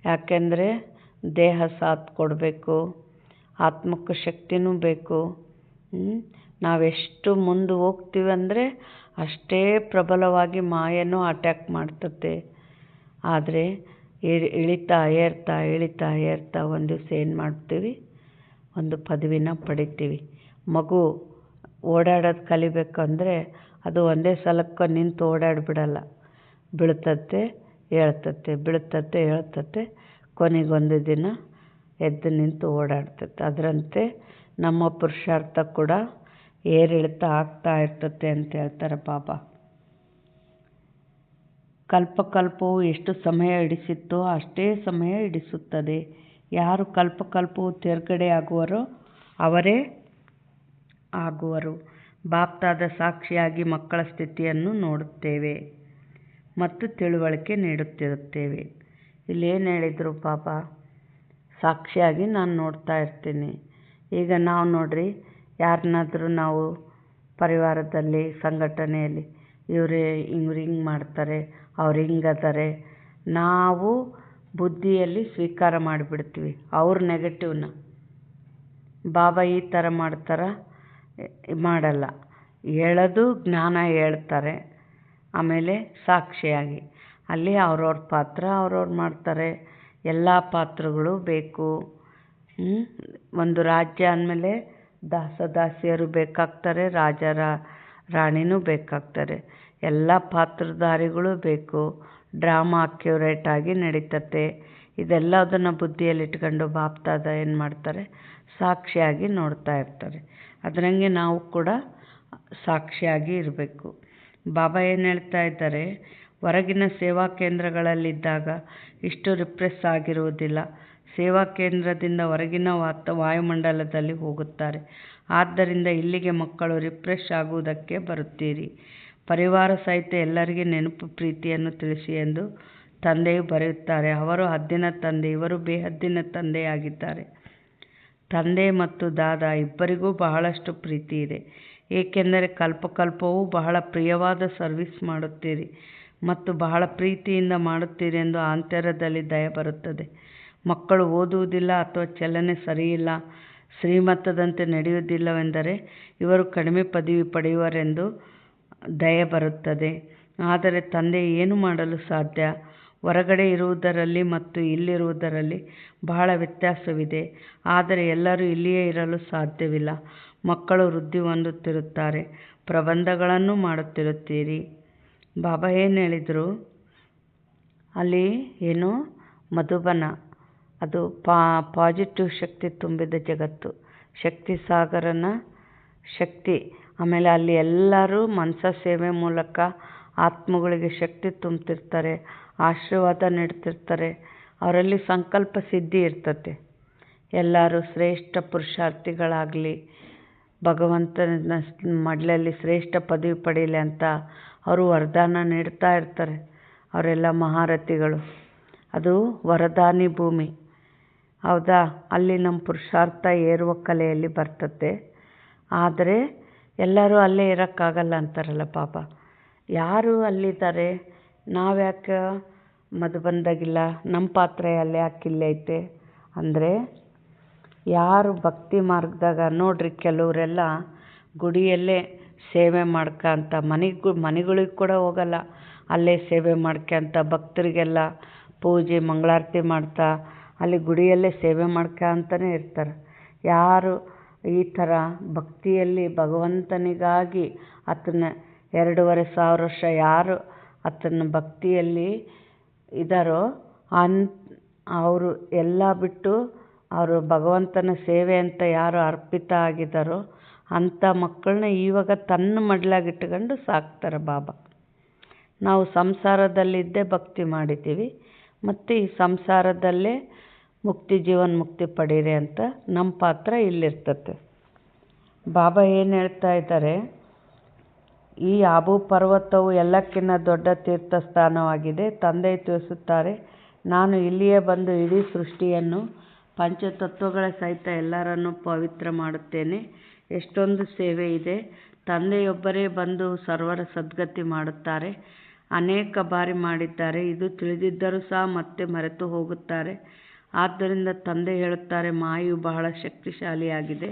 ಯಾಕೆಂದರೆ ದೇಹ ಸಾಥ್ ಕೊಡಬೇಕು, ಆತ್ಮಕ್ಕೆ ಶಕ್ತಿನೂ ಬೇಕು. ನಾವೆಷ್ಟು ಮುಂದೆ ಹೋಗ್ತೀವಿ ಅಂದರೆ ಅಷ್ಟೇ ಪ್ರಬಲವಾಗಿ ಮಾಯೆನೂ ಅಟ್ಯಾಕ್ ಮಾಡ್ತತೆ. ಆದರೆ ಇಳಿತಾ ಏರ್ತಾ ಒಂದು ದಿವಸ ಏನು ಮಾಡ್ತೀವಿ? ಒಂದು ಪದವಿನ ಪಡಿತೀವಿ. ಮಗು ಓಡಾಡೋದು ಕಲಿಬೇಕಂದ್ರೆ ಅದು ಒಂದೇ ಸಲಕ್ಕೆ ನಿಂತು ಓಡಾಡಿಬಿಡಲ್ಲ. ಬೀಳ್ತತೆ ಹೇಳ್ತತೆ, ಕೊನೆಗೊಂದು ದಿನ ಎದ್ದು ನಿಂತು ಓಡಾಡ್ತತೆ. ಅದರಂತೆ ನಮ್ಮ ಪುರುಷಾರ್ಥ ಕೂಡ ಏರಿಳಿತ ಆಗ್ತಾ ಇರ್ತತೆ ಅಂತ ಹೇಳ್ತಾರೆ ಬಾಬಾ. ಕಲ್ಪವು ಎಷ್ಟು ಸಮಯ ಹಿಡಿಸಿತ್ತೋ ಅಷ್ಟೇ ಸಮಯ ಹಿಡಿಸುತ್ತದೆ. ಯಾರು ಕಲ್ಪವು ತೇರ್ಗಡೆ ಆಗುವರೋ ಅವರೇ ಆಗುವರು. ಬಾಪ್ತಾದ ಸಾಕ್ಷಿಯಾಗಿ ಮಕ್ಕಳ ಸ್ಥಿತಿಯನ್ನು ನೋಡುತ್ತೇವೆ ಮತ್ತು ತಿಳುವಳಿಕೆ ನೀಡುತ್ತಿರುತ್ತೇವೆ. ಇಲ್ಲೇನು ಹೇಳಿದರು ಬಾಬಾ? ಸಾಕ್ಷಿಯಾಗಿ ನಾನು ನೋಡ್ತಾ ಇರ್ತೀನಿ. ಈಗ ನಾವು ನೋಡ್ರಿ, ಯಾರನ್ನಾದರೂ ನಾವು ಪರಿವಾರದಲ್ಲಿ ಸಂಘಟನೆಯಲ್ಲಿ ಇವ್ರು ಹಿಂಗೆ ಮಾಡ್ತಾರೆ, ಅವ್ರು ಹಿಂಗದಾರೆ, ನಾವು ಬುದ್ಧಿಯಲ್ಲಿ ಸ್ವೀಕಾರ ಮಾಡಿಬಿಡ್ತೀವಿ ಅವ್ರ ನೆಗೆಟಿವ್ನ. ಬಾಬಾ ಈ ಥರ ಮಾಡಲ್ಲ. ಹೇಳೋದು ಜ್ಞಾನ ಹೇಳ್ತಾರೆ, ಆಮೇಲೆ ಸಾಕ್ಷಿಯಾಗಿ ಅಲ್ಲಿ ಅವ್ರವ್ರ ಪಾತ್ರ ಅವ್ರವ್ರು ಮಾಡ್ತಾರೆ. ಎಲ್ಲ ಪಾತ್ರಗಳು ಬೇಕು. ಒಂದು ರಾಜ್ಯ ಅಂದಮೇಲೆ ದಾಸದಾಸಿಯರು ಬೇಕಾಗ್ತಾರೆ, ರಾಣಿನೂ ಬೇಕಾಗ್ತಾರೆ. ಎಲ್ಲ ಪಾತ್ರಧಾರಿಗಳು ಬೇಕು. ಡ್ರಾಮಾ ಅಕ್ಯುರೇಟಾಗಿ ನಡೀತತೆ. ಇದೆಲ್ಲದನ್ನು ಬುದ್ಧಿಯಲ್ಲಿ ಇಟ್ಕೊಂಡು ಬಾಪ್ತಾದ ಏನು ಮಾಡ್ತಾರೆ? ಸಾಕ್ಷಿಯಾಗಿ ನೋಡ್ತಾ ಇರ್ತಾರೆ. ಅದರಂಗೆ ನಾವು ಕೂಡ ಸಾಕ್ಷಿಯಾಗಿ ಇರಬೇಕು. ಬಾಬಾ ಏನು ಹೇಳ್ತಾ ಇದ್ದಾರೆ? ಹೊರಗಿನ ಸೇವಾ ಕೇಂದ್ರಗಳಲ್ಲಿದ್ದಾಗ ಇಷ್ಟು ರಿಪ್ರೆಸ್ ಆಗಿರುವುದಿಲ್ಲ. ಸೇವಾ ಕೇಂದ್ರದಿಂದ ಹೊರಗಿನ ವಾಯುಮಂಡಲದಲ್ಲಿ ಹೋಗುತ್ತಾರೆ. ಆದ್ದರಿಂದ ಇಲ್ಲಿಗೆ ಮಕ್ಕಳು ರಿಫ್ರೆಶ್ ಆಗುವುದಕ್ಕೆ ಬರುತ್ತೀರಿ. ಪರಿವಾರ ಸಹಿತ ಎಲ್ಲರಿಗೆ ನೆನಪು ಪ್ರೀತಿಯನ್ನು ತಿಳಿಸಿ ಎಂದು ತಂದೆಯು ಬರೆಯುತ್ತಾರೆ. ಅವರು ಹದ್ದಿನ ತಂದೆ, ಇವರು ಬೇಹದ್ದಿನ ತಂದೆಯಾಗಿದ್ದಾರೆ. ತಂದೆ ಮತ್ತು ದಾದಾ ಇಬ್ಬರಿಗೂ ಬಹಳಷ್ಟು ಪ್ರೀತಿ ಇದೆ. ಏಕೆಂದರೆ ಕಲ್ಪವೂ ಬಹಳ ಪ್ರಿಯವಾದ ಸರ್ವಿಸ್ ಮಾಡುತ್ತೀರಿ ಮತ್ತು ಬಹಳ ಪ್ರೀತಿಯಿಂದ ಮಾಡುತ್ತೀರಿ ಎಂದು ಆಂತರ್ಯದಲ್ಲಿ ದಯ ಬರುತ್ತದೆ. ಮಕ್ಕಳು ಓದುವುದಿಲ್ಲ ಅಥವಾ ಚಲನೆ ಸರಿಯಿಲ್ಲ, ಶ್ರೀಮತದಂತೆ ನಡೆಯುವುದಿಲ್ಲವೆಂದರೆ ಇವರು ಕಡಿಮೆ ಪದವಿ ಪಡೆಯುವರೆಂದು ದಯ ಬರುತ್ತದೆ. ಆದರೆ ತಂದೆ ಏನು ಮಾಡಲು ಸಾಧ್ಯ? ಹೊರಗಡೆ ಇರುವುದರಲ್ಲಿ ಮತ್ತು ಇಲ್ಲಿರುವುದರಲ್ಲಿ ಬಹಳ ವ್ಯತ್ಯಾಸವಿದೆ. ಆದರೆ ಎಲ್ಲರೂ ಇಲ್ಲಿಯೇ ಇರಲು ಸಾಧ್ಯವಿಲ್ಲ. ಮಕ್ಕಳು ವೃದ್ಧಿ ಹೊಂದುತ್ತಿರುತ್ತಾರೆ, ಪ್ರಬಂಧಗಳನ್ನು ಮಾಡುತ್ತಿರುತ್ತೀರಿ. ಬಾಬಾ ಏನು ಹೇಳಿದರು? ಅಲ್ಲಿ ಏನು ಮಧುಬನ, ಅದು ಪಾಸಿಟಿವ್ ಶಕ್ತಿ ತುಂಬಿದ ಜಗತ್ತು, ಶಕ್ತಿ ಸಾಗರನ ಶಕ್ತಿ. ಆಮೇಲೆ ಅಲ್ಲಿ ಎಲ್ಲರೂ ಮನಸ ಸೇವೆ ಮೂಲಕ ಆತ್ಮಗಳಿಗೆ ಶಕ್ತಿ ತುಂಬ್ತಿರ್ತಾರೆ, ಆಶೀರ್ವಾದ ನೀಡ್ತಿರ್ತಾರೆ. ಅವರಲ್ಲಿ ಸಂಕಲ್ಪ ಸಿದ್ಧಿ ಇರ್ತತೆ. ಎಲ್ಲರೂ ಶ್ರೇಷ್ಠ ಪುರುಷಾರ್ಥಿಗಳಾಗಲಿ, ಭಗವಂತನ ಮಡ್ಲಲ್ಲಿ ಶ್ರೇಷ್ಠ ಪದವಿ ಪಡೀಲಿ ಅಂತ ಅವರು ವರದಾನ ನೀಡ್ತಾ ಇರ್ತಾರೆ. ಅವರೆಲ್ಲ ಮಹಾರಥಿಗಳು. ಅದು ವರದಾನಿ ಭೂಮಿ, ಹೌದಾ? ಅಲ್ಲಿ ನಮ್ಮ ಪುರುಷಾರ್ಥ ಏರುವ ಕಲೆಯಲ್ಲಿ ಬರ್ತತೆ. ಆದರೆ ಎಲ್ಲರೂ ಅಲ್ಲೇ ಇರೋಕ್ಕಾಗಲ್ಲ ಅಂತಾರಲ್ಲ ಬಾಬಾ. ಯಾರು ಅಲ್ಲಿದ್ದಾರೆ? ನಾವ್ಯಾಕೆ ಮಧುಬಂದಾಗಿಲ್ಲ? ನಮ್ಮ ಪಾತ್ರ ಅಲ್ಲಿ ಯಾಕೆ ಇಲ್ಲೈತೆ ಅಂದರೆ ಯಾರು ಭಕ್ತಿ ಮಾರ್ಗದಾಗ ನೋಡ್ರಿ, ಕೆಲವರೆಲ್ಲ ಗುಡಿಯಲ್ಲೇ ಸೇವೆ ಮಾಡ್ಕೊಂತ ಮನೆಗಳಿಗೆ ಕೂಡ ಹೋಗಲ್ಲ, ಅಲ್ಲೇ ಸೇವೆ ಮಾಡ್ಕೊಂತ ಭಕ್ತರಿಗೆಲ್ಲ ಪೂಜೆ ಮಂಗಳಾರತಿ ಮಾಡ್ತಾ ಅಲ್ಲಿ ಗುಡಿಯಲ್ಲೇ ಸೇವೆ ಮಾಡ್ಕೊಂತನೇ ಇರ್ತಾರೆ. ಯಾರು ಈ ಥರ ಭಕ್ತಿಯಲ್ಲಿ ಭಗವಂತನಿಗಾಗಿ ಆತನ 2500 ವರ್ಷ ಯಾರು ಆತನ ಭಕ್ತಿಯಲ್ಲಿ ಇದ್ದಾರೋ ಅವರು ಎಲ್ಲ ಬಿಟ್ಟು ಅವರು ಭಗವಂತನ ಸೇವೆ ಅಂತ ಯಾರು ಅರ್ಪಿತ ಆಗಿದ್ದಾರೋ ಅಂಥ ಮಕ್ಕಳನ್ನ ಇವಾಗ ತನ್ನ ಮಡ್ಲಾಗಿ ಇಟ್ಕೊಂಡು ಸಾಕ್ತಾರೆ ಬಾಬಾ. ನಾವು ಸಂಸಾರದಲ್ಲಿದ್ದೇ ಭಕ್ತಿ ಮಾಡಿದ್ದೀವಿ ಮತ್ತು ಈ ಸಂಸಾರದಲ್ಲೇ ಮುಕ್ತಿ ಪಡೀರಿ ಅಂತ ನಮ್ಮ ಪಾತ್ರ ಇಲ್ಲಿರ್ತದೆ. ಬಾಬಾ ಏನು ಹೇಳ್ತಾ ಇದ್ದಾರೆ, ಈ ಆಬು ಪರ್ವತವು ಎಲ್ಲಕ್ಕಿಂತ ದೊಡ್ಡ ತೀರ್ಥಸ್ಥಾನವಾಗಿದೆ. ತಂದೆ ತಿಳಿಸುತ್ತಾರೆ, ನಾನು ಇಲ್ಲಿಯೇ ಬಂದು ಇಡೀ ಸೃಷ್ಟಿಯನ್ನು ಪಂಚತತ್ವಗಳ ಸಹಿತ ಎಲ್ಲರನ್ನೂ ಪವಿತ್ರ ಮಾಡುತ್ತೇನೆ. ಎಷ್ಟೊಂದು ಸೇವೆ ಇದೆ. ತಂದೆಯೊಬ್ಬರೇ ಬಂದು ಸರ್ವರ ಸದ್ಗತಿ ಮಾಡುತ್ತಾರೆ. ಅನೇಕ ಬಾರಿ ಮಾಡಿದ್ದಾರೆ. ಇದು ತಿಳಿದಿದ್ದರೂ ಸಹ ಮತ್ತೆ ಮರೆತು ಹೋಗುತ್ತಾರೆ. ಆದ್ದರಿಂದ ತಂದೆ ಹೇಳುತ್ತಾರೆ, ಮಾಯು ಬಹಳ ಶಕ್ತಿಶಾಲಿಯಾಗಿದೆ.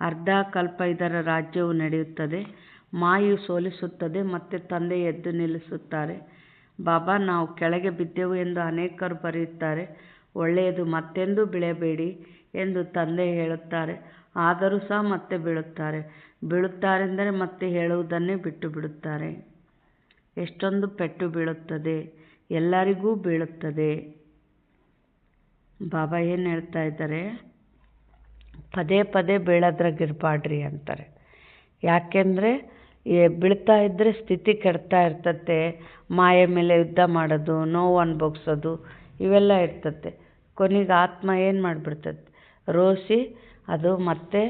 ಅರ್ಧ ಕಲ್ಪ ಇದರ ರಾಜ್ಯವು ನಡೆಯುತ್ತದೆ. ಮಾಯು ಸೋಲಿಸುತ್ತದೆ ಮತ್ತು ತಂದೆ ಎದ್ದು ನಿಲ್ಲಿಸುತ್ತಾರೆ. ಬಾಬಾ, ನಾವು ಕೆಳಗೆ ಬಿದ್ದೆವು ಎಂದು ಅನೇಕರು ಬರೆಯುತ್ತಾರೆ. ಒಳ್ಳೆಯದು, ಮತ್ತೆಂದೂ ಬೀಳಬೇಡಿ ಎಂದು ತಂದೆ ಹೇಳುತ್ತಾರೆ. ಆದರೂ ಸಹ ಮತ್ತೆ ಬೀಳುತ್ತಾರೆಂದರೆ ಮತ್ತೆ ಹೇಳುವುದನ್ನೇ ಬಿಟ್ಟು ಬಿಡುತ್ತಾರೆ. ಎಷ್ಟೊಂದು ಪೆಟ್ಟು ಬೀಳುತ್ತದೆ, ಎಲ್ಲರಿಗೂ ಬೀಳುತ್ತದೆ. ಬಾಬಾ ಏನು ಹೇಳ್ತಾ ಇದ್ದಾರೆ, ಪದೇ ಪದೇ ಬೀಳೋದ್ರಾಗಿರ್ಬಾಡ್ರಿ ಅಂತಾರೆ. ಯಾಕೆಂದರೆ ಬೀಳ್ತಾ ಇದ್ದರೆ ಸ್ಥಿತಿ ಕೆಡ್ತಾ ಇರ್ತತೆ. ಮಾಯ ಮೇಲೆ ಯುದ್ಧ ಮಾಡೋದು, ನೋವು ಅನುಭವಿಸೋದು ಇವೆಲ್ಲ ಇರ್ತತೆ. ಕೊನೆಗೆ ಆತ್ಮ ಏನು ಮಾಡಿಬಿಡ್ತದೆ, ರೋಸಿ ಅದು ಮತ್ತೆ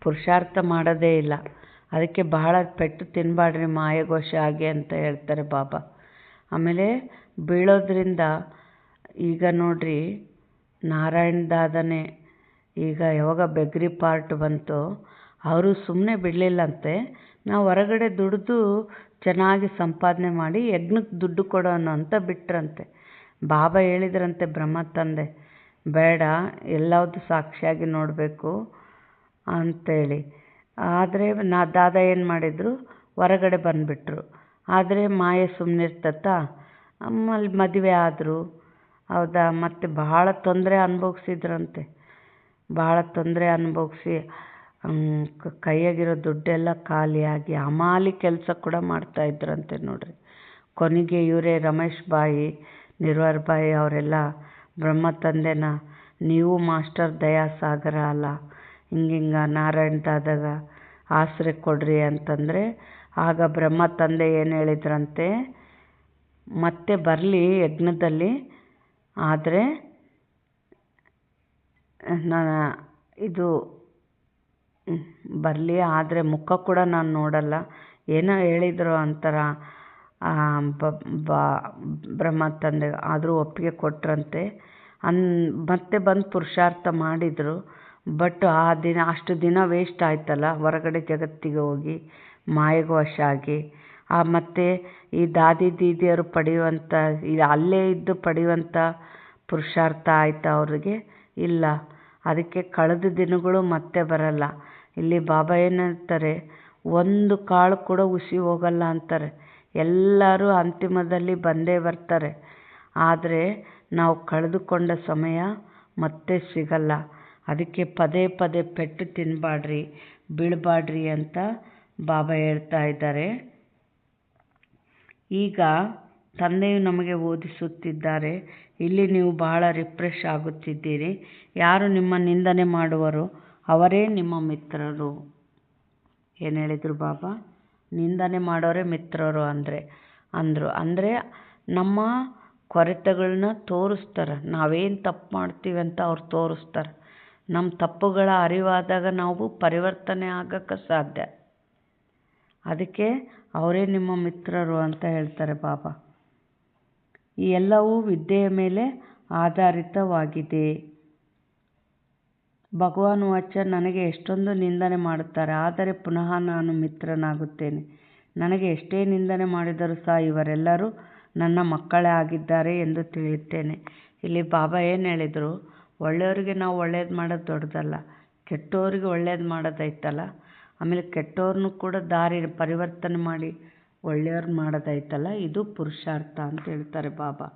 ಪುರುಷಾರ್ಥ ಮಾಡೋದೇ ಇಲ್ಲ. ಅದಕ್ಕೆ ಬಹಳ ಪೆಟ್ಟು ತಿನ್ನಬಾಡ್ರಿ ಮಾಯಗೋಶ ಆಗಿ ಅಂತ ಹೇಳ್ತಾರೆ ಬಾಬಾ. ಆಮೇಲೆ ಬೀಳೋದ್ರಿಂದ ಈಗ ನೋಡ್ರಿ, ನಾರಾಯಣ್ ದಾದನೇ ಈಗ ಯಾವಾಗ ಬೆಗ್ರಿ ಪಾರ್ಟ್ ಬಂತು, ಅವರು ಸುಮ್ಮನೆ ಬಿಡಲಿಲ್ಲಂತೆ. ನಾವು ಹೊರಗಡೆ ದುಡಿದು ಚೆನ್ನಾಗಿ ಸಂಪಾದನೆ ಮಾಡಿ ಯಜ್ಞಕ್ಕೆ ದುಡ್ಡು ಕೊಡೋಣ ಅಂತ ಬಿಟ್ರಂತೆ. ಬಾಬಾ ಹೇಳಿದ್ರಂತೆ ಬ್ರಹ್ಮ ತಂದೆ, ಬೇಡ ಎಲ್ಲವುದು ಸಾಕ್ಷಿಯಾಗಿ ನೋಡಬೇಕು ಅಂತೇಳಿ. ಆದರೆ ದಾದಾ ಏನು ಮಾಡಿದರು, ಹೊರಗಡೆ ಬಂದುಬಿಟ್ರು. ಆದರೆ ಮಾಯೆ ಸುಮ್ಮನಿರ್ತತ. ಆಮೇಲೆ ಮದುವೆ ಆದರು, ಹೌದಾ. ಮತ್ತು ಬಹಳ ತೊಂದರೆ ಅನುಭವಿಸಿದ್ರಂತೆ. ಭಾಳ ತೊಂದರೆ ಅನುಭವಿಸಿ ಕೈಯಾಗಿರೋ ದುಡ್ಡೆಲ್ಲ ಖಾಲಿಯಾಗಿ ಹಮಾಲಿ ಕೆಲಸ ಕೂಡ ಮಾಡ್ತಾಯಿದ್ರಂತೆ ನೋಡ್ರಿ. ಕೊನೆಗೆ ಇವರೇ ರಮೇಶ್ ಬಾಯಿ, ನಿರ್ವರ್ ಬಾಯಿ ಅವರೆಲ್ಲ ಬ್ರಹ್ಮ ತಂದೆನ, ನೀವು ಮಾಸ್ಟರ್ ದಯಾಸಾಗರ ಅಲ್ಲ, ಹಿಂಗಿಂಗೆ ನಾರಾಯಣ್ ದಾದಾಗ ಆಸರೆ ಕೊಡ್ರಿ ಅಂತಂದರೆ, ಆಗ ಬ್ರಹ್ಮ ತಂದೆ ಏನು ಹೇಳಿದ್ರಂತೆ, ಮತ್ತೆ ಬರಲಿ ಯಜ್ಞದಲ್ಲಿ, ಆದರೆ ಇದು ಬರಲಿ, ಆದರೆ ಮುಖ ಕೂಡ ನಾನು ನೋಡಲ್ಲ. ಏನೋ ಹೇಳಿದರು ಅಂತಾರ ಬ್ರಹ್ಮ ತಂದೆ. ಆದರೂ ಒಪ್ಪಿಗೆ ಕೊಟ್ರಂತೆ. ಮತ್ತೆ ಬಂದು ಪುರುಷಾರ್ಥ ಮಾಡಿದರು. ಬಟ್ ಅಷ್ಟು ದಿನ ವೇಸ್ಟ್ ಆಯ್ತಲ್ಲ, ಹೊರಗಡೆ ಜಗತ್ತಿಗೆ ಹೋಗಿ ಮಾಯೆಗೆ ವಶ ಆಗಿ. ಮತ್ತು ಈ ದೀದಿಯರು ಪಡೆಯುವಂಥ, ಅಲ್ಲೇ ಇದ್ದು ಪಡೆಯುವಂಥ ಪುರುಷಾರ್ಥ ಆಯ್ತಾ ಅವ್ರಿಗೆ? ಇಲ್ಲ. ಅದಕ್ಕೆ ಕಳೆದ ದಿನಗಳು ಮತ್ತೆ ಬರಲ್ಲ. ಇಲ್ಲಿ ಬಾಬಾ ಏನು ಹೇಳ್ತಾರೆ, ಒಂದು ಕಾಳು ಕೂಡ ಹುಸಿ ಹೋಗಲ್ಲ ಅಂತಾರೆ. ಎಲ್ಲರೂ ಅಂತಿಮದಲ್ಲಿ ಬಂದೇ ಬರ್ತಾರೆ. ಆದರೆ ನಾವು ಕಳೆದುಕೊಂಡ ಸಮಯ ಮತ್ತೆ ಸಿಗಲ್ಲ. ಅದಕ್ಕೆ ಪದೇ ಪದೇ ಪೆಟ್ಟು ತಿನ್ನಬಾಡ್ರಿ, ಬೀಳಬಾಡ್ರಿ ಅಂತ ಬಾಬಾ ಹೇಳ್ತಾ ಇದ್ದಾರೆ. ಈಗ ತಂದೆಯು ನಮಗೆ ಓದಿಸುತ್ತಿದ್ದಾರೆ, ಇಲ್ಲಿ ನೀವು ಬಹಳ ರಿಫ್ರೆಶ್ ಆಗುತ್ತಿದ್ದೀರಿ. ಯಾರು ನಿಮ್ಮ ನಿಂದನೆ ಮಾಡುವರೋ ಅವರೇ ನಿಮ್ಮ ಮಿತ್ರರು. ಏನು ಹೇಳಿದರು ಬಾಬಾ? ನಿಂದನೆ ಮಾಡೋರೇ ಮಿತ್ರರು ಅಂದರು. ಅಂದರೆ ನಮ್ಮ ಕೊರತೆಗಳನ್ನ ತೋರಿಸ್ತಾರೆ. ನಾವೇನು ತಪ್ಪು ಮಾಡ್ತೀವಿ ಅಂತ ಅವ್ರು ತೋರಿಸ್ತಾರೆ. ನಮ್ಮ ತಪ್ಪುಗಳ ಅರಿವಾದಾಗ ನಾವು ಪರಿವರ್ತನೆ ಆಗೋಕ್ಕೆ ಸಾಧ್ಯ. ಅದಕ್ಕೆ ಅವರೇ ನಿಮ್ಮ ಮಿತ್ರರು ಅಂತ ಹೇಳ್ತಾರೆ ಬಾಬಾ. ಈ ಎಲ್ಲವೂ ವಿದ್ಯೆಯ ಮೇಲೆ ಆಧಾರಿತವಾಗಿದೆ. ಭಗವಾನ್ ವಾಚ, ನನಗೆ ಎಷ್ಟೊಂದು ನಿಂದನೆ ಮಾಡುತ್ತಾರೆ, ಆದರೆ ಪುನಃ ನಾನು ಮಿತ್ರನಾಗುತ್ತೇನೆ. ನನಗೆ ಎಷ್ಟೇ ನಿಂದನೆ ಮಾಡಿದರೂ ಸಹ ಇವರೆಲ್ಲರೂ ನನ್ನ ಮಕ್ಕಳೇ ಆಗಿದ್ದಾರೆ ಎಂದು ತಿಳಿಯುತ್ತೇನೆ. ಇಲ್ಲಿ ಬಾಬಾ ಏನು ಹೇಳಿದರು, ಒಳ್ಳೆಯವ್ರಿಗೆ ನಾವು ಒಳ್ಳೇದು ಮಾಡೋದು ದೊಡ್ಡದಲ್ಲ, ಕೆಟ್ಟೋರಿಗೆ ಒಳ್ಳೇದು ಮಾಡೋದೈತಲ್ಲ, ಆಮೇಲೆ ಕೆಟ್ಟವ್ರನ್ನೂ ಕೂಡ ದಾರಿ ಪರಿವರ್ತನೆ ಮಾಡಿ ಒಳ್ಳೆಯವ್ರು ಮಾಡೋದೈತಲ್ಲ, ಇದು ಪುರುಷಾರ್ಥ ಅಂತ ಹೇಳ್ತಾರೆ ಬಾಬಾ.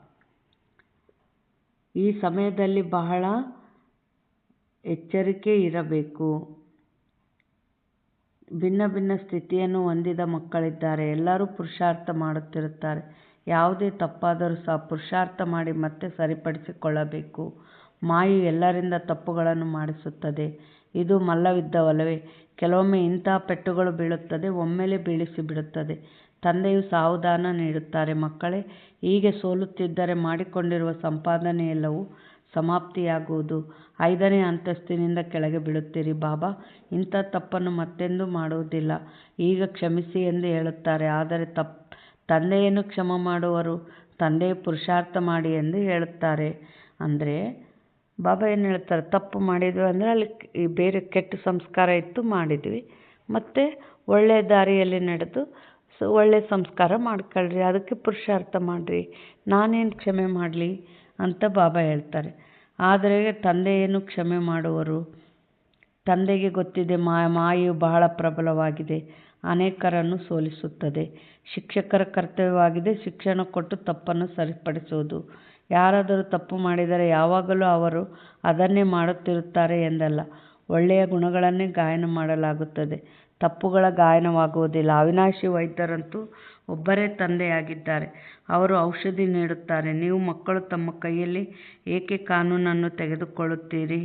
ಈ ಸಮಯದಲ್ಲಿ ಬಹಳ ಎಚ್ಚರಿಕೆ ಇರಬೇಕು. ಭಿನ್ನ ಭಿನ್ನ ಸ್ಥಿತಿಯನ್ನು ಹೊಂದಿದ ಮಕ್ಕಳಿದ್ದಾರೆ. ಎಲ್ಲರೂ ಪುರುಷಾರ್ಥ ಮಾಡುತ್ತಿರುತ್ತಾರೆ. ಯಾವುದೇ ತಪ್ಪಾದರೂ ಸಹ ಪುರುಷಾರ್ಥ ಮಾಡಿ ಮತ್ತೆ ಸರಿಪಡಿಸಿಕೊಳ್ಳಬೇಕು. ಮಾಯು ಎಲ್ಲರಿಂದ ತಪ್ಪುಗಳನ್ನು ಮಾಡಿಸುತ್ತದೆ. ಇದು ಮಲ್ಲವಿದ್ದವಲ್ಲವೇ? ಕೆಲವೊಮ್ಮೆ ಇಂತಹ ಪೆಟ್ಟುಗಳು ಬೀಳುತ್ತದೆ, ಒಮ್ಮೆಲೇ ಬೀಳಿಸಿಬಿಡುತ್ತದೆ. ತಂದೆಯು ಸಾವಧಾನ ನೀಡುತ್ತಾರೆ, ಮಕ್ಕಳೇ, ಹೀಗೆ ಸೋಲುತ್ತಿದ್ದರೆ ಮಾಡಿಕೊಂಡಿರುವ ಸಂಪಾದನೆಯೆಲ್ಲವೂ ಸಮಾಪ್ತಿಯಾಗುವುದು. 5ನೇ ಅಂತಸ್ತಿನಿಂದ ಕೆಳಗೆ ಬೀಳುತ್ತೀರಿ. ಬಾಬಾ ಇಂಥ ತಪ್ಪನ್ನು ಮತ್ತೆಂದೂ ಮಾಡುವುದಿಲ್ಲ, ಈಗ ಕ್ಷಮಿಸಿ ಎಂದು ಹೇಳುತ್ತಾರೆ. ಆದರೆ ತಂದೆಯನ್ನು ಕ್ಷಮೆ ಮಾಡುವರು, ತಂದೆಯು ಪುರುಷಾರ್ಥ ಮಾಡಿ ಎಂದು ಹೇಳುತ್ತಾರೆ. ಅಂದರೆ ಬಾಬಾ ಏನು ಹೇಳ್ತಾರೆ, ತಪ್ಪು ಮಾಡಿದ್ವಿ ಅಂದರೆ ಅಲ್ಲಿ ಬೇರೆ ಕೆಟ್ಟ ಸಂಸ್ಕಾರ ಇತ್ತು, ಮಾಡಿದ್ವಿ, ಮತ್ತು ಒಳ್ಳೆಯ ದಾರಿಯಲ್ಲಿ ನಡೆದು ಒಳ್ಳೆಯ ಸಂಸ್ಕಾರ ಮಾಡ್ಕೊಳ್ರಿ, ಅದಕ್ಕೆ ಪುರುಷಾರ್ಥ ಮಾಡಿರಿ, ನಾನೇನು ಕ್ಷಮೆ ಮಾಡಲಿ ಅಂತ ಬಾಬಾ ಹೇಳ್ತಾರೆ. ಆದರೆ ತಂದೆಯನ್ನು ಕ್ಷಮೆ ಮಾಡುವರು. ತಂದೆಗೆ ಗೊತ್ತಿದೆ ಮಾಯೆಯು ಬಹಳ ಪ್ರಬಲವಾಗಿದೆ, ಅನೇಕರನ್ನು ಸೋಲಿಸುತ್ತದೆ. ಶಿಕ್ಷಕರ ಕರ್ತವ್ಯವಾಗಿದೆ ಶಿಕ್ಷಣ ಕೊಟ್ಟು ತಪ್ಪನ್ನು ಸರಿಪಡಿಸುವುದು. ಯಾರಾದರೂ ತಪ್ಪು ಮಾಡಿದರೆ ಯಾವಾಗಲೂ ಅವರು ಅದನ್ನೇ ಮಾಡುತ್ತಿರುತ್ತಾರೆ ಎಂದಲ್ಲ, ಒಳ್ಳೆಯ ಗುಣಗಳನ್ನೇ ಗಾಯನ ಮಾಡಲಾಗುತ್ತದೆ, ತಪ್ಪುಗಳ ಗಾಯನವಾಗುವುದಿಲ್ಲ. ಅವಿನಾಶಿ ವೈದ್ಯರಂತೂ ಒಬ್ಬರೇ ತಂದೆಯಾಗಿದ್ದಾರೆ, ಅವರು ಔಷಧಿ ನೀಡುತ್ತಾರೆ. ನೀವು ಮಕ್ಕಳು ತಮ್ಮ ಕೈಯಲ್ಲಿ ಏಕೆ ಕಾನೂನನ್ನು ತೆಗೆದುಕೊಳ್ಳುತ್ತೀರಿ?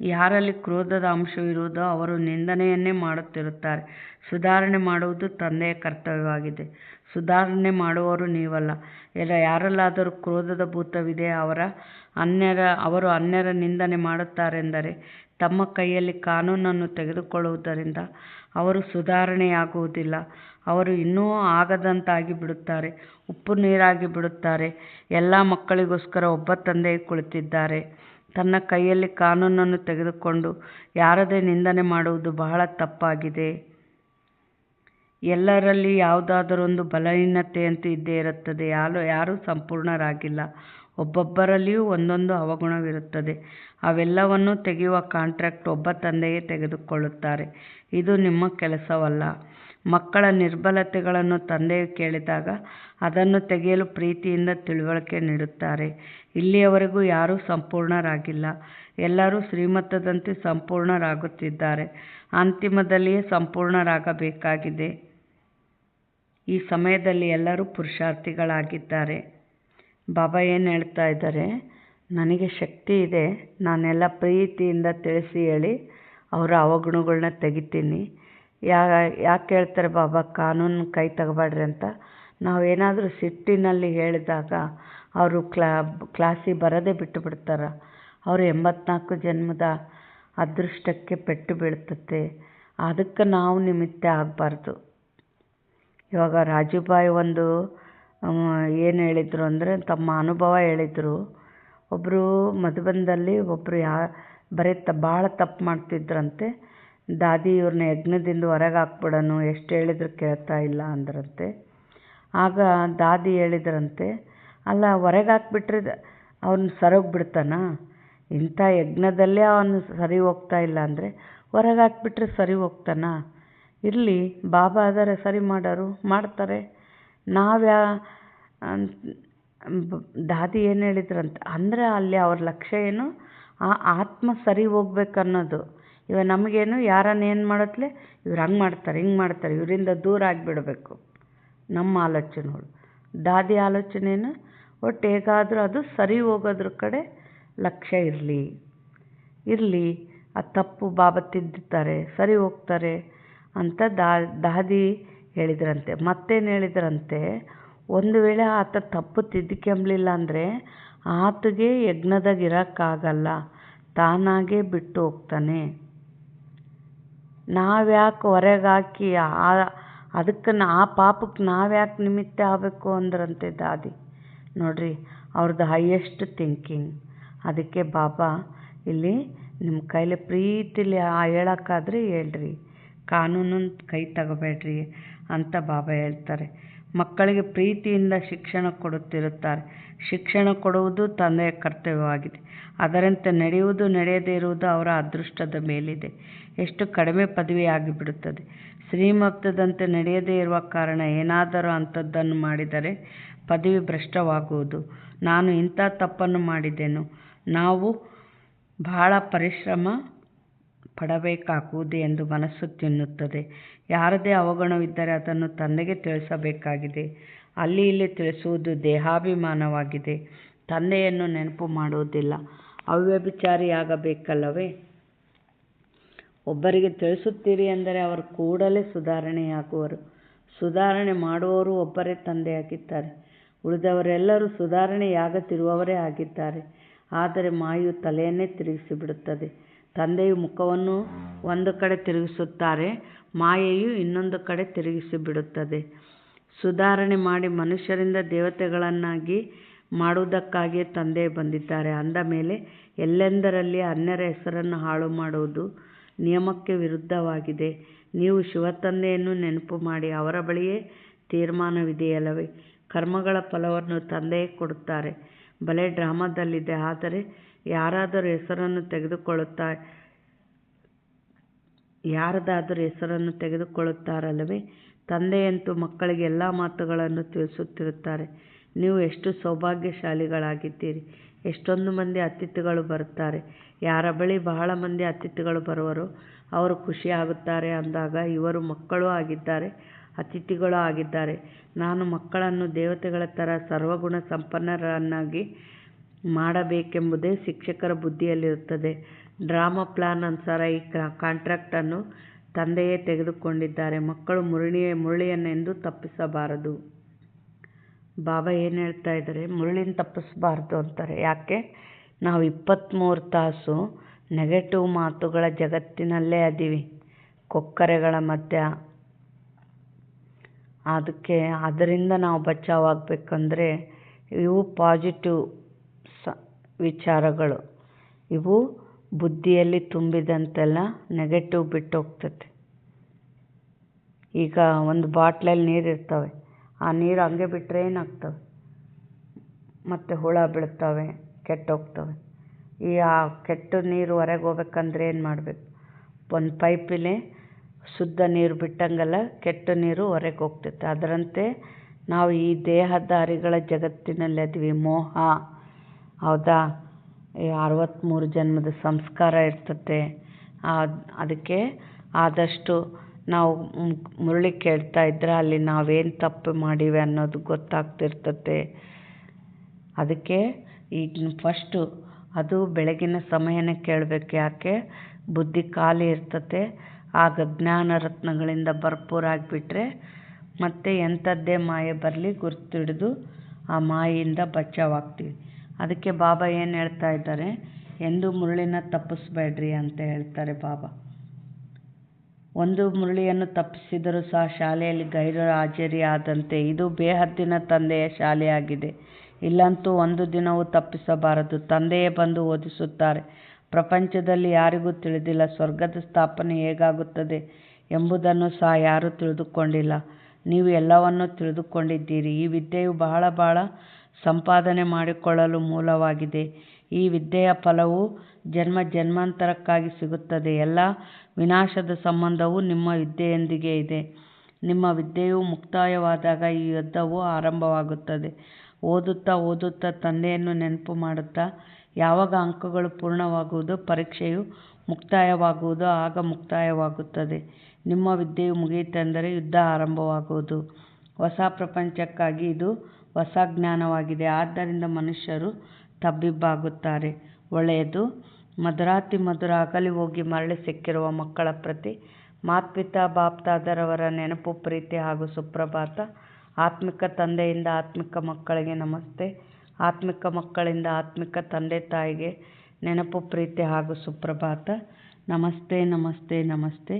ಯಾರಲ್ಲಿ ಕ್ರೋಧದ ಅಂಶವಿರುವುದೋ ಅವರು ನಿಂದನೆಯನ್ನೇ ಮಾಡುತ್ತಿರುತ್ತಾರೆ. ಸುಧಾರಣೆ ಮಾಡುವುದು ತಂದೆಯ ಕರ್ತವ್ಯವಾಗಿದೆ, ಸುಧಾರಣೆ ಮಾಡುವವರು ನೀವಲ್ಲ. ಯಾರಲ್ಲಾದರೂ ಕ್ರೋಧದ ಭೂತವಿದೆ, ಅವರು ಅನ್ಯರ ನಿಂದನೆ ಮಾಡುತ್ತಾರೆಂದರೆ ತಮ್ಮ ಕೈಯಲ್ಲಿ ಕಾನೂನನ್ನು ತೆಗೆದುಕೊಳ್ಳುವುದರಿಂದ ಅವರು ಸುಧಾರಣೆಯಾಗುವುದಿಲ್ಲ, ಅವರು ಇನ್ನೂ ಆಗದಂತಾಗಿ ಬಿಡುತ್ತಾರೆ, ಉಪ್ಪು ನೀರಾಗಿ ಬಿಡುತ್ತಾರೆ. ಎಲ್ಲ ಮಕ್ಕಳಿಗೋಸ್ಕರ ಒಬ್ಬ ತಂದೆಯೇ ಕುಳಿತಿದ್ದಾರೆ. ತನ್ನ ಕೈಯಲ್ಲಿ ಕಾನೂನನ್ನು ತೆಗೆದುಕೊಂಡು ಯಾರದೇ ನಿಂದನೆ ಮಾಡುವುದು ಬಹಳ ತಪ್ಪಾಗಿದೆ. ಎಲ್ಲರಲ್ಲಿ ಯಾವುದಾದರೊಂದು ಬಲಹೀನತೆಯಂತೂ ಇದ್ದೇ ಇರುತ್ತದೆ. ಯಾರೂ ಸಂಪೂರ್ಣರಾಗಿಲ್ಲ, ಒಬ್ಬೊಬ್ಬರಲ್ಲಿಯೂ ಒಂದೊಂದು ಅವಗುಣವಿರುತ್ತದೆ. ಅವೆಲ್ಲವನ್ನೂ ತೆಗೆಯುವ ಕಾಂಟ್ರಾಕ್ಟ್ ಒಬ್ಬ ತಂದೆಯೇ ತೆಗೆದುಕೊಳ್ಳುತ್ತಾರೆ. ಇದು ನಿಮ್ಮ ಕೆಲಸವಲ್ಲ. ಮಕ್ಕಳ ನಿರ್ಬಲತೆಗಳನ್ನು ತಂದೆಯು ಕೇಳಿದಾಗ ಅದನ್ನು ತೆಗೆಯಲು ಪ್ರೀತಿಯಿಂದ ತಿಳುವಳಿಕೆ ನೀಡುತ್ತಾರೆ. ಇಲ್ಲಿಯವರೆಗೂ ಯಾರೂ ಸಂಪೂರ್ಣರಾಗಿಲ್ಲ, ಎಲ್ಲರೂ ಶ್ರೀಮತದಂತೆ ಸಂಪೂರ್ಣರಾಗುತ್ತಿದ್ದಾರೆ. ಅಂತಿಮದಲ್ಲಿಯೇ ಸಂಪೂರ್ಣರಾಗಬೇಕಾಗಿದೆ. ಈ ಸಮಯದಲ್ಲಿ ಎಲ್ಲರೂ ಪುರುಷಾರ್ಥಿಗಳಾಗಿದ್ದಾರೆ. ಬಾಬಾ ಏನು ಹೇಳ್ತಾ ಇದ್ದಾರೆ, ನನಗೆ ಶಕ್ತಿ ಇದೆ, ನಾನೆಲ್ಲ ಪ್ರೀತಿಯಿಂದ ತಿಳಿಸಿ ಹೇಳಿ ಅವರ ಅವಗುಣಗಳನ್ನ ತೆಗಿತೀನಿ. ಯಾಕೆ ಹೇಳ್ತಾರೆ ಬಾಬಾ ಕಾನೂನು ಕೈ ತಗೋಬೇಡ್ರಿ ಅಂತ? ನಾವೇನಾದರೂ ಸಿಟ್ಟಿನಲ್ಲಿ ಹೇಳಿದಾಗ ಅವರು ಕ್ಲಾಸಿಗೆ ಬರೋದೇ ಬಿಟ್ಟು ಬಿಡ್ತಾರೆ. ಅವರು 84 ಜನ್ಮದ ಅದೃಷ್ಟಕ್ಕೆ ಪೆಟ್ಟು ಬೀಳ್ತತೆ, ಅದಕ್ಕೆ ನಾವು ನಿಮಿತ್ತ ಆಗಬಾರ್ದು. ಇವಾಗ ರಾಜುಭಾಯಿ ಒಂದು ಏನು ಹೇಳಿದರು ಅಂದರೆ, ತಮ್ಮ ಅನುಭವ ಹೇಳಿದರು. ಒಬ್ಬರು ಮಧುಬನದಲ್ಲಿ ಒಬ್ಬರು ಬರೀ ಭಾಳ ತಪ್ಪು ಮಾಡ್ತಿದ್ರಂತೆ. ದಾದಿ ಇವ್ರನ್ನ ಯಜ್ಞದಿಂದ ಹೊರಗೆ ಹಾಕ್ಬಿಡೋನು, ಎಷ್ಟು ಹೇಳಿದ್ರು ಕೇಳ್ತಾ ಇಲ್ಲ ಅಂದ್ರಂತೆ. ಆಗ ದಾದಿ ಹೇಳಿದ್ರಂತೆ, ಅಲ್ಲ ಹೊರಗೆ ಹಾಕ್ಬಿಟ್ರೆ ಅವನು ಸರೋಗ್ಬಿಡ್ತಾನ? ಇಂಥ ಯಜ್ಞದಲ್ಲೇ ಅವನು ಸರಿ ಹೋಗ್ತಾ ಇಲ್ಲ ಅಂದರೆ ಹೊರಗೆ ಹಾಕ್ಬಿಟ್ರೆ ಸರಿ ಹೋಗ್ತಾನ? ಇರಲಿ, ಬಾಬಾ ಆದರೆ ಸರಿ ಮಾಡೋರು ಮಾಡ್ತಾರೆ. ದಾದಿ ಏನು ಹೇಳಿದ್ರಂತೆ ಅಂದರೆ, ಅಲ್ಲಿ ಅವ್ರ ಲಕ್ಷ್ಯ ಏನು, ಆ ಆತ್ಮ ಸರಿ ಹೋಗ್ಬೇಕನ್ನೋದು. ಇವಾಗ ನಮಗೇನು ಯಾರನ್ನ ಏನು ಮಾಡತ್ಲೆ, ಇವ್ರು ಹಂಗೆ ಮಾಡ್ತಾರೆ ಹಿಂಗೆ ಮಾಡ್ತಾರೆ, ಇವರಿಂದ ದೂರ ಆಗಿಬಿಡಬೇಕು ನಮ್ಮ ಆಲೋಚನೆಗಳು. ದಾದಿ ಆಲೋಚನೆಯನ್ನು ಒಟ್ಟು ಹೇಗಾದರೂ ಅದು ಸರಿ ಹೋಗೋದ್ರ ಕಡೆ ಲಕ್ಷ್ಯ ಇರಲಿ. ಆ ತಪ್ಪು ಬಾಬಾ ತಿದ್ದುತ್ತಾರೆ, ಸರಿ ಹೋಗ್ತಾರೆ ಅಂತ ದಾದಿ ಹೇಳಿದ್ರಂತೆ. ಮತ್ತೇನು ಹೇಳಿದ್ರಂತೆ, ಒಂದು ವೇಳೆ ಆತ ತಪ್ಪು ತಿದ್ದುಕೊಂಬಲಿಲ್ಲ ಅಂದರೆ ಆತಗೆ ಯಜ್ಞದಾಗ ಇರೋಕ್ಕಾಗಲ್ಲ, ತಾನಾಗೇ ಬಿಟ್ಟು ಹೋಗ್ತಾನೆ. ನಾವ್ಯಾಕೆ ಹೊರಗೆ ಹಾಕಿ ಅದಕ್ಕೆ ಆ ಪಾಪಕ್ಕೆ ನಾವ್ಯಾಕೆ ನಿಮಿತ್ತ ಆಗಬೇಕು ಅಂದ್ರಂತೆ ದಾದಿ. ನೋಡ್ರಿ, ಅವ್ರದ್ದು ಹೈಯೆಸ್ಟ್ ಥಿಂಕಿಂಗ್. ಅದಕ್ಕೆ ಬಾಬಾ ಇಲ್ಲಿ ನಿಮ್ಮ ಕೈಲಿ ಪ್ರೀತಿಲಿ ಹೇಳೋಕ್ಕಾದ್ರೆ ಹೇಳ್ರಿ, ಕಾನೂನನ್ನು ಕೈ ತಗೋಬೇಡ್ರಿ ಅಂತ ಬಾಬಾ ಹೇಳ್ತಾರೆ. ಮಕ್ಕಳಿಗೆ ಪ್ರೀತಿಯಿಂದ ಶಿಕ್ಷಣ ಕೊಡುತ್ತಿರುತ್ತಾರೆ. ಶಿಕ್ಷಣ ಕೊಡುವುದು ತಂದೆಯ ಕರ್ತವ್ಯವಾಗಿದೆ. ಅದರಂತೆ ನಡೆಯುವುದು ನಡೆಯದೇ ಇರುವುದು ಅವರ ಅದೃಷ್ಟದ ಮೇಲಿದೆ. ಎಷ್ಟು ಕಡಿಮೆ ಪದವಿ ಆಗಿಬಿಡುತ್ತದೆ. ಶ್ರೀಮತದಂತೆ ನಡೆಯದೇ ಇರುವ ಕಾರಣ ಏನಾದರೂ ಅಂಥದ್ದನ್ನು ಮಾಡಿದರೆ ಪದವಿ ಭ್ರಷ್ಟವಾಗುವುದು. ನಾನು ಇಂಥ ತಪ್ಪನ್ನು ಮಾಡಿದೆನು. ನಾವು ಬಹಳ ಪರಿಶ್ರಮ ಪಡಬೇಕಾಗುವುದು ಎಂದು ಮನಸ್ಸು ತಿನ್ನುತ್ತದೆ. ಯಾರದೇ ಅವಗುಣವಿದ್ದರೆ ಅದನ್ನು ತಂದೆಗೆ ತಿಳಿಸಬೇಕಾಗಿದೆ. ಅಲ್ಲಿ ಇಲ್ಲಿ ತಿಳಿಸುವುದು ದೇಹಾಭಿಮಾನವಾಗಿದೆ. ತಂದೆಯನ್ನು ನೆನಪು ಮಾಡುವುದಿಲ್ಲ. ಅವ್ಯಭಿಚಾರಿಯಾಗಬೇಕಲ್ಲವೇ? ಒಬ್ಬರಿಗೆ ತಿಳಿಸುತ್ತೀರಿ ಎಂದರೆ ಅವರು ಕೂಡಲೇ ಸುಧಾರಣೆಯಾಗುವರು. ಸುಧಾರಣೆ ಮಾಡುವವರು ಒಬ್ಬರೇ ತಂದೆಯಾಗಿದ್ದಾರೆ. ಉಳಿದವರೆಲ್ಲರೂ ಸುಧಾರಣೆಯಾಗದಿರುವವರೇ ಆಗಿದ್ದಾರೆ. ಆದರೆ ಮಾಯೆಯು ತಲೆಯನ್ನೇ ತಿರುಗಿಸಿಬಿಡುತ್ತದೆ. ತಂದೆಯು ಮುಖವನ್ನು ಒಂದು ಕಡೆ ತಿರುಗಿಸುತ್ತಾರೆ, ಮಾಯೆಯು ಇನ್ನೊಂದು ಕಡೆ ತಿರುಗಿಸಿಬಿಡುತ್ತದೆ. ಸುಧಾರಣೆ ಮಾಡಿ ಮನುಷ್ಯರಿಂದ ದೇವತೆಗಳನ್ನಾಗಿ ಮಾಡುವುದಕ್ಕಾಗಿಯೇ ತಂದೆ ಬಂದಿದ್ದಾರೆ. ಅಂದ ಮೇಲೆ ಎಲ್ಲೆಂದರಲ್ಲಿ ಅನ್ಯರ ಹೆಸರನ್ನು ಹಾಳು ಮಾಡುವುದು ನಿಯಮಕ್ಕೆ ವಿರುದ್ಧವಾಗಿದೆ. ನೀವು ಶಿವತಂದೆಯನ್ನು ನೆನಪು ಮಾಡಿ, ಅವರ ಬಳಿಯೇ ತೀರ್ಮಾನವಿದೆಯಲ್ಲವೇ? ಕರ್ಮಗಳ ಫಲವನ್ನು ತಂದೆಯೇ ಕೊಡುತ್ತಾರೆ. ಭಲೆ ಡ್ರಾಮಾದಲ್ಲಿದೆ. ಆದರೆ ಯಾರದಾದರೂ ಹೆಸರನ್ನು ತೆಗೆದುಕೊಳ್ಳುತ್ತಾರಲ್ಲವೇ? ತಂದೆಯಂತೂ ಮಕ್ಕಳಿಗೆ ಎಲ್ಲ ಮಾತುಗಳನ್ನು ತಿಳಿಸುತ್ತಿರುತ್ತಾರೆ. ನೀವು ಎಷ್ಟು ಸೌಭಾಗ್ಯಶಾಲಿಗಳಾಗಿದ್ದೀರಿ. ಎಷ್ಟೊಂದು ಮಂದಿ ಅತಿಥಿಗಳು ಬರುತ್ತಾರೆ. ಯಾರ ಬಳಿ ಬಹಳ ಮಂದಿ ಅತಿಥಿಗಳು ಬರುವರೋ ಅವರು ಖುಷಿಯಾಗುತ್ತಾರೆ. ಅಂದಾಗ ಇವರು ಮಕ್ಕಳೂ ಆಗಿದ್ದಾರೆ, ಅತಿಥಿಗಳೂ ಆಗಿದ್ದಾರೆ. ನಾನು ಮಕ್ಕಳನ್ನು ದೇವತೆಗಳ ಥರ ಸರ್ವಗುಣ ಸಂಪನ್ನರನ್ನಾಗಿ ಮಾಡಬೇಕೆಂಬುದೇ ಶಿಕ್ಷಕರ ಬುದ್ಧಿಯಲ್ಲಿರುತ್ತದೆ. ಡ್ರಾಮಾ ಪ್ಲಾನ್ ಅನುಸಾರ ಈ ಕಾಂಟ್ರಾಕ್ಟನ್ನು ತಂದೆಯೇ ತೆಗೆದುಕೊಂಡಿದ್ದಾರೆ. ಮಕ್ಕಳು ಮುರಳಿಯನ್ನೆಂದೂ ತಪ್ಪಿಸಬಾರದು. ಬಾಬಾ ಏನು ಹೇಳ್ತಾ ಇದ್ದಾರೆ? ಮುರಳಿನ ತಪ್ಪಿಸಬಾರ್ದು ಅಂತಾರೆ. ಯಾಕೆ? ನಾವು 23 ತಾಸು ನೆಗೆಟಿವ್ ಮಾತುಗಳ ಜಗತ್ತಿನಲ್ಲೇ ಅದೀವಿ, ಕೊಕ್ಕರೆಗಳ ಮಧ್ಯ. ಅದರಿಂದ ನಾವು ಬಚಾವಾಗಬೇಕಂದ್ರೆ ಇವು ಪಾಸಿಟಿವ್ ವಿಚಾರಗಳು. ಇವು ಬುದ್ಧಿಯಲ್ಲಿ ತುಂಬಿದಂತೆಲ್ಲ ನೆಗೆಟಿವ್ ಬಿಟ್ಟು ಹೋಗ್ತದೆ. ಈಗ ಒಂದು ಬಾಟ್ಲಲ್ಲಿ ನೀರು ಇರ್ತವೆ. ಆ ನೀರು ಹಂಗೆ ಬಿಟ್ಟರೆ ಏನಾಗ್ತವೆ? ಮತ್ತು ಹುಳ ಬೀಳ್ತವೆ, ಕೆಟ್ಟೋಗ್ತವೆ. ಆ ಕೆಟ್ಟ ನೀರು ಹೊರಗೆ ಹೋಗ್ಬೇಕಂದ್ರೆ ಏನು ಮಾಡಬೇಕು? ಒಂದು ಪೈಪಿಲೆ ಶುದ್ಧ ನೀರು ಬಿಟ್ಟಂಗೆಲ್ಲ ಕೆಟ್ಟ ನೀರು ಹೊರಗೆ ಹೋಗ್ತೈತೆ. ಅದರಂತೆ ನಾವು ಈ ದೇಹಧಾರಿಗಳ ಜಗತ್ತಿನಲ್ಲಿ ಅದೀವಿ. ಮೋಹ, ಹೌದಾ? 63 ಜನ್ಮದ ಸಂಸ್ಕಾರ ಇರ್ತತೆ. ಅದಕ್ಕೆ ಆದಷ್ಟು ನಾವು ಮುರಳಿ ಕೇಳ್ತಾ ಇದ್ರೆ ಅಲ್ಲಿ ನಾವೇನು ತಪ್ಪು ಮಾಡೀವಿ ಅನ್ನೋದು ಗೊತ್ತಾಗ್ತಿರ್ತತೆ. ಅದಕ್ಕೆ ಈಗ ಫಸ್ಟು ಅದು ಬೆಳಗಿನ ಸಮಯನೇ ಕೇಳಬೇಕು. ಯಾಕೆ? ಬುದ್ಧಿ ಖಾಲಿ ಇರ್ತತೆ. ಆಗ ಜ್ಞಾನ ರತ್ನಗಳಿಂದ ಭರ್ಪೂರ ಆಗಿಬಿಟ್ರೆ ಮತ್ತೆ ಎಂಥದ್ದೇ ಮಾಯೆ ಬರಲಿ ಗುರ್ತಿಡಿದು ಆ ಮಾಯೆಯಿಂದ ಬಚಾವಾಗ್ತೀವಿ. ಅದಕ್ಕೆ ಬಾಬಾ ಏನು ಹೇಳ್ತಾ ಇದ್ದಾರೆ? ಎಂದೂ ಮುರಳಿನ ತಪ್ಪಿಸ್ಬೇಡ್ರಿ ಅಂತ ಹೇಳ್ತಾರೆ ಬಾಬಾ. ಒಂದು ಮುರಳಿಯನ್ನು ತಪ್ಪಿಸಿದರೂ ಸಹ ಶಾಲೆಯಲ್ಲಿ ಗೈರು ಹಾಜರಿಯಾದಂತೆ. ಇದು ಬೇಹದ್ದಿನ ತಂದೆಯ ಶಾಲೆಯಾಗಿದೆ. ಇಲ್ಲಂತೂ ಒಂದು ದಿನವೂ ತಪ್ಪಿಸಬಾರದು. ತಂದೆಯೇ ಬಂದು ಓದಿಸುತ್ತಾರೆ. ಪ್ರಪಂಚದಲ್ಲಿ ಯಾರಿಗೂ ತಿಳಿದಿಲ್ಲ ಸ್ವರ್ಗದ ಸ್ಥಾಪನೆ ಹೇಗಾಗುತ್ತದೆ ಎಂಬುದನ್ನು ಸಹ ಯಾರೂ ತಿಳಿದುಕೊಂಡಿಲ್ಲ. ನೀವು ಎಲ್ಲವನ್ನೂ ತಿಳಿದುಕೊಂಡಿದ್ದೀರಿ. ಈ ವಿದ್ಯೆಯು ಬಹಳ ಬಹಳ ಸಂಪಾದನೆ ಮಾಡಿಕೊಳ್ಳಲು ಮೂಲವಾಗಿದೆ. ಈ ವಿದ್ಯೆಯ ಫಲವು ಜನ್ಮ ಜನ್ಮಾಂತರಕ್ಕಾಗಿ ಸಿಗುತ್ತದೆ. ಎಲ್ಲ ವಿನಾಶದ ಸಂಬಂಧವು ನಿಮ್ಮ ವಿದ್ಯೆಯೊಂದಿಗೆ ಇದೆ. ನಿಮ್ಮ ವಿದ್ಯೆಯು ಮುಕ್ತಾಯವಾದಾಗ ಈ ಯುದ್ಧವು ಆರಂಭವಾಗುತ್ತದೆ. ಓದುತ್ತಾ ಓದುತ್ತಾ ತಂದೆಯನ್ನು ನೆನಪು ಮಾಡುತ್ತಾ ಯಾವಾಗ ಅಂಕಗಳು ಪೂರ್ಣವಾಗುವುದೋ, ಪರೀಕ್ಷೆಯು ಮುಕ್ತಾಯವಾಗುವುದೋ ಆಗ ಮುಕ್ತಾಯವಾಗುತ್ತದೆ. ನಿಮ್ಮ ವಿದ್ಯೆಯು ಮುಗಿಯಿತೆಂದರೆ ಯುದ್ಧ ಆರಂಭವಾಗುವುದು. ಹೊಸ ಪ್ರಪಂಚಕ್ಕಾಗಿ ಇದು ಹೊಸ ಜ್ಞಾನವಾಗಿದೆ. ಆದ್ದರಿಂದ ಮನುಷ್ಯರು ತಬ್ಬಿಬ್ಬಾಗುತ್ತಾರೆ. ಒಳ್ಳೆಯದು. ಮಧುರಾತಿ ಮಧುರ ಅಗಲಿ ಹೋಗಿ ಮರಳಿ ಸಿಕ್ಕಿರುವ ಮಕ್ಕಳ ಪ್ರತಿ ಮಾತ್ಪಿತಾ ಬಾಪ್ದಾದರವರ ನೆನಪು, ಪ್ರೀತಿ ಹಾಗೂ ಸುಪ್ರಭಾತ. ಆತ್ಮಿಕ ತಂದೆಯಿಂದ ಆತ್ಮಿಕ ಮಕ್ಕಳಿಗೆ ನಮಸ್ತೆ. ಆತ್ಮಿಕ ಮಕ್ಕಳಿಂದ ಆತ್ಮಿಕ ತಂದೆ ತಾಯಿಗೆ ನೆನಪು, ಪ್ರೀತಿ ಹಾಗೂ ಸುಪ್ರಭಾತ. ನಮಸ್ತೆ ನಮಸ್ತೆ ನಮಸ್ತೆ.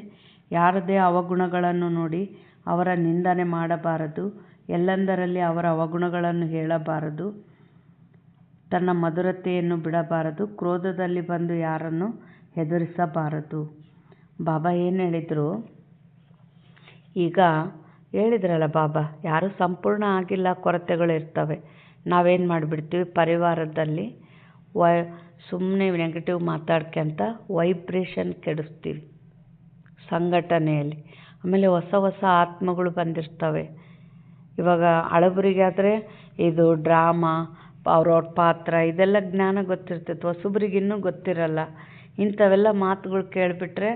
ಯಾರದೇ ಅವಗುಣಗಳನ್ನು ನೋಡಿ ಅವರ ನಿಂದನೆ ಮಾಡಬಾರದು. ಎಲ್ಲೆಂದರಲ್ಲಿ ಅವರ ಅವಗುಣಗಳನ್ನು ಹೇಳಬಾರದು. ತನ್ನ ಮಧುರತೆಯನ್ನು ಬಿಡಬಾರದು. ಕ್ರೋಧದಲ್ಲಿ ಬಂದು ಯಾರನ್ನು ಹೆದರಿಸಬಾರದು. ಬಾಬಾ ಏನು ಹೇಳಿದರು? ಈಗ ಹೇಳಿದ್ರಲ್ಲ ಬಾಬಾ, ಯಾರೂ ಸಂಪೂರ್ಣ ಆಗಿಲ್ಲ, ಕೊರತೆಗಳು ಇರ್ತವೆ. ನಾವೇನು ಮಾಡಿಬಿಡ್ತೀವಿ, ಪರಿವಾರದಲ್ಲಿ ಸುಮ್ಮನೆ ನೆಗೆಟಿವ್ ಮಾತಾಡ್ಕೊಂತ ವೈಬ್ರೇಷನ್ ಕೆಡಿಸ್ತೀವಿ ಸಂಘಟನೆಯಲ್ಲಿ. ಆಮೇಲೆ ಹೊಸ ಹೊಸ ಆತ್ಮಗಳು ಬಂದಿರ್ತವೆ. ಇವಾಗ ಹಳಬರಿಗಾದರೆ ಇದು ಡ್ರಾಮಾ, ಅವ್ರವ್ರ ಪಾತ್ರ, ಇದೆಲ್ಲ ಜ್ಞಾನ ಗೊತ್ತಿರ್ತೈತೆ. ಹೊಸಬ್ರಿಗೆ ಇನ್ನೂ ಗೊತ್ತಿರಲ್ಲ. ಇಂಥವೆಲ್ಲ ಮಾತುಗಳು ಕೇಳಿಬಿಟ್ರೆ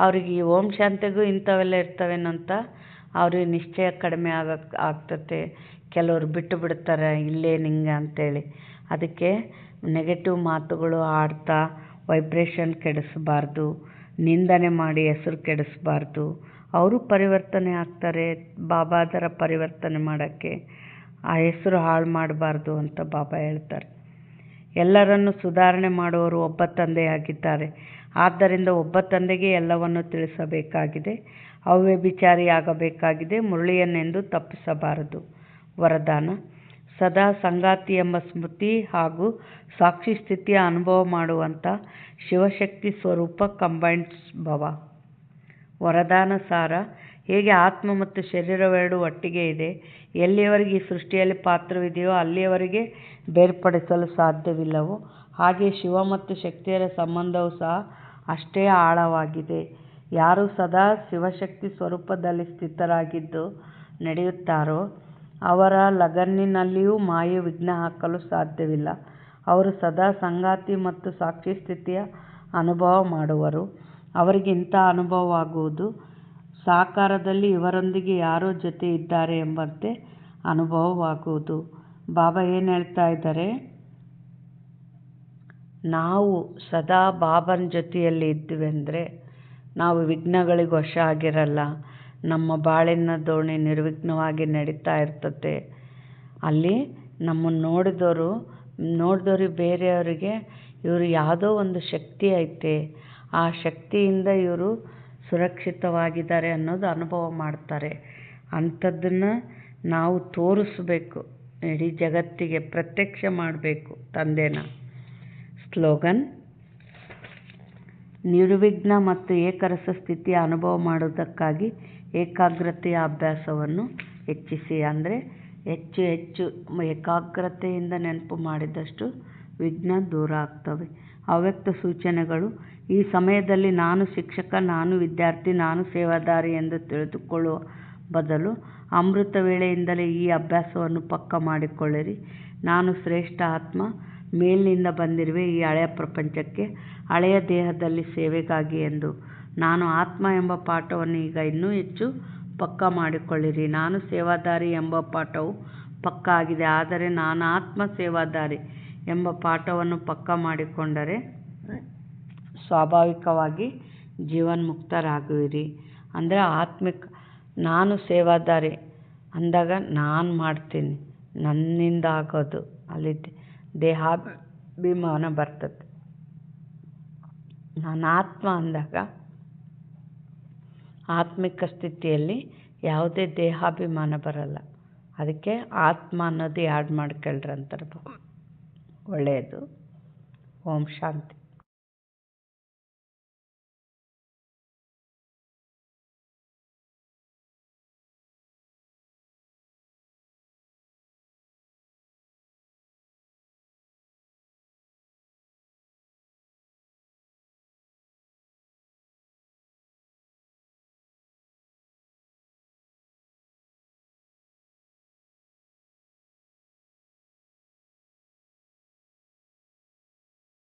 ಅವ್ರಿಗೆ ಈ ಓಂ ಶಾಂತಿಗೂ ಇಂಥವೆಲ್ಲ ಇರ್ತವೇನಂತ ಅವ್ರಿಗೆ ನಿಶ್ಚಯ ಕಡಿಮೆ ಆಗ್ತತೆ. ಕೆಲವ್ರು ಬಿಟ್ಟು ಬಿಡ್ತಾರೆ, ಇಲ್ಲೇನು ಹಿಂಗೆ ಅಂತೇಳಿ. ಅದಕ್ಕೆ ನೆಗೆಟಿವ್ ಮಾತುಗಳು ಆಡ್ತಾ ವೈಬ್ರೇಷನ್ ಕೆಡಿಸಬಾರ್ದು, ನಿಂದನೆ ಮಾಡಿ ಹೆಸರು ಕೆಡಿಸಬಾರ್ದು. ಅವರು ಪರಿವರ್ತನೆ ಆಗ್ತಾರೆ. ಬಾಬಾದರ ಪರಿವರ್ತನೆ ಮಾಡೋಕ್ಕೆ ಆ ಹೆಸರು ಹಾಳು ಮಾಡಬಾರ್ದು ಅಂತ ಬಾಬಾ ಹೇಳ್ತಾರೆ. ಎಲ್ಲರನ್ನು ಸುಧಾರಣೆ ಮಾಡುವವರು ಒಬ್ಬ ತಂದೆಯಾಗಿದ್ದಾರೆ. ಆದ್ದರಿಂದ ಒಬ್ಬ ತಂದೆಗೆ ಎಲ್ಲವನ್ನು ತಿಳಿಸಬೇಕಾಗಿದೆ. ಅವ್ಯಭಿಚಾರಿಯಾಗಬೇಕಾಗಿದೆ. ಮುರಳಿಯನ್ನೆಂದು ತಪ್ಪಿಸಬಾರದು. ವರದಾನ: ಸದಾ ಸಂಗಾತಿ ಎಂಬ ಸ್ಮೃತಿ ಹಾಗೂ ಸಾಕ್ಷಿ ಸ್ಥಿತಿಯ ಅನುಭವ ಮಾಡುವಂಥ ಶಿವಶಕ್ತಿ ಸ್ವರೂಪ ಕಂಬೈನ್ಡ್ ಭವ. ವರದಾನ ಸಾರ: ಹೇಗೆ ಆತ್ಮ ಮತ್ತು ಶರೀರವೆರಡು ಒಟ್ಟಿಗೆ ಇದೆ, ಎಲ್ಲಿಯವರೆಗೆ ಈ ಸೃಷ್ಟಿಯಲ್ಲಿ ಪಾತ್ರವಿದೆಯೋ ಅಲ್ಲಿಯವರೆಗೆ ಬೇರ್ಪಡಿಸಲು ಸಾಧ್ಯವಿಲ್ಲವೋ, ಹಾಗೆ ಶಿವ ಮತ್ತು ಶಕ್ತಿಯರ ಸಂಬಂಧವೂ ಸಹ ಅಷ್ಟೇ ಆಳವಾಗಿದೆ. ಯಾರು ಸದಾ ಶಿವಶಕ್ತಿ ಸ್ವರೂಪದಲ್ಲಿ ಸ್ಥಿತರಾಗಿದ್ದು ನಡೆಯುತ್ತಾರೋ ಅವರ ಲಗನ್ನಿನಲ್ಲಿಯೂ ಮಾಯೆ ವಿಘ್ನ ಹಾಕಲು ಸಾಧ್ಯವಿಲ್ಲ. ಅವರು ಸದಾ ಸಂಗಾತಿ ಮತ್ತು ಸಾಕ್ಷಿ ಸ್ಥಿತಿಯ ಅನುಭವ ಮಾಡುವರು. ಅವರಿಗೆ ಇಂಥ ಅನುಭವವಾಗುವುದು ಸಾಕಾರದಲ್ಲಿ ಇವರೊಂದಿಗೆ ಯಾರೋ ಜೊತೆ ಇದ್ದಾರೆ ಎಂಬಂತೆ ಅನುಭವವಾಗುವುದು. ಬಾಬಾ ಏನು ಹೇಳ್ತಾ ಇದ್ದಾರೆ, ನಾವು ಸದಾ ಬಾಬನ ಜೊತೆಯಲ್ಲಿ ಇದ್ವಿ ಅಂದರೆ ನಾವು ವಿಘ್ನಗಳಿಗೆ ವಶ ಆಗಿರಲ್ಲ. ನಮ್ಮ ಬಾಳಿನ ದೋಣಿ ನಿರ್ವಿಘ್ನವಾಗಿ ನಡೀತಾ ಇರ್ತತೆ. ಅಲ್ಲಿ ನಮ್ಮನ್ನು ನೋಡಿದವ್ರಿಗೆ ಬೇರೆಯವರಿಗೆ ಇವರು ಯಾವುದೋ ಒಂದು ಶಕ್ತಿ ಐತೆ, ಆ ಶಕ್ತಿಯಿಂದ ಇವರು ಸುರಕ್ಷಿತವಾಗಿದ್ದಾರೆ ಅನ್ನೋದು ಅನುಭವ ಮಾಡ್ತಾರೆ. ಅಂಥದ್ದನ್ನು ನಾವು ತೋರಿಸ್ಬೇಕು, ಇಡೀ ಜಗತ್ತಿಗೆ ಪ್ರತ್ಯಕ್ಷ ಮಾಡಬೇಕು ತಂದೆನ. ಸ್ಲೋಗನ್: ನಿರ್ವಿಘ್ನ ಮತ್ತು ಏಕರಸ ಸ್ಥಿತಿಯ ಅನುಭವ ಮಾಡುವುದಕ್ಕಾಗಿ ಏಕಾಗ್ರತೆಯ ಅಭ್ಯಾಸವನ್ನು ಹೆಚ್ಚಿಸಿ. ಅಂದರೆ ಹೆಚ್ಚು ಹೆಚ್ಚು ಏಕಾಗ್ರತೆಯಿಂದ ನೆನಪು ಮಾಡಿದಷ್ಟು ವಿಘ್ನ ದೂರ ಆಗ್ತವೆ. ಅವ್ಯಕ್ತ ಸೂಚನೆಗಳು: ಈ ಸಮಯದಲ್ಲಿ ನಾನು ಶಿಕ್ಷಕ, ನಾನು ವಿದ್ಯಾರ್ಥಿ, ನಾನು ಸೇವಾದಾರಿ ಎಂದು ತಿಳಿದುಕೊಳ್ಳುವ ಬದಲು ಅಮೃತ ವೇಳೆಯಿಂದಲೇ ಈ ಅಭ್ಯಾಸವನ್ನು ಪಕ್ಕಾ ಮಾಡಿಕೊಳ್ಳಿರಿ. ನಾನು ಶ್ರೇಷ್ಠ ಆತ್ಮ, ಮೇಲಿನಿಂದ ಬಂದಿರುವೆ ಈ ಹಳೆಯ ಪ್ರಪಂಚಕ್ಕೆ, ಹಳೆಯ ದೇಹದಲ್ಲಿ ಸೇವೆಗಾಗಿ ಎಂದು. ನಾನು ಆತ್ಮ ಎಂಬ ಪಾಠವನ್ನು ಈಗ ಇನ್ನೂ ಹೆಚ್ಚು ಪಕ್ಕಾ ಮಾಡಿಕೊಳ್ಳಿರಿ. ನಾನು ಸೇವಾದಾರಿ ಎಂಬ ಪಾಠವು ಪಕ್ಕಾ ಆಗಿದೆ, ಆದರೆ ನಾನು ಆತ್ಮ ಸೇವಾದಾರಿ ಎಂಬ ಪಾಠವನ್ನು ಪಕ್ಕಾ ಮಾಡಿಕೊಂಡರೆ ಸ್ವಾಭಾವಿಕವಾಗಿ ಜೀವನ್ಮುಕ್ತರಾಗುವಿರಿ. ಅಂದರೆ ಆತ್ಮಿಕ ನಾನು ಸೇವಾದಾರಿ ಅಂದಾಗ ನಾನು ಮಾಡ್ತೀನಿ, ನನ್ನಿಂದ ಆಗೋದು, ಅಲ್ಲಿ ದೇಹಾಭಿಮಾನ ಬರ್ತದೆ. ನಾನು ಆತ್ಮ ಅಂದಾಗ ಆತ್ಮಿಕ ಸ್ಥಿತಿಯಲ್ಲಿ ಯಾವುದೇ ದೇಹಾಭಿಮಾನ ಬರಲ್ಲ. ಅದಕ್ಕೆ ಆತ್ಮ ಅನ್ನೋದು ಯಾಡ್ ಮಾಡ್ಕೊಳ್ರಿ ಅಂತಾರೆ. ಒಳ್ಳೆಯದು. ಓಂ ಶಾಂತಿ.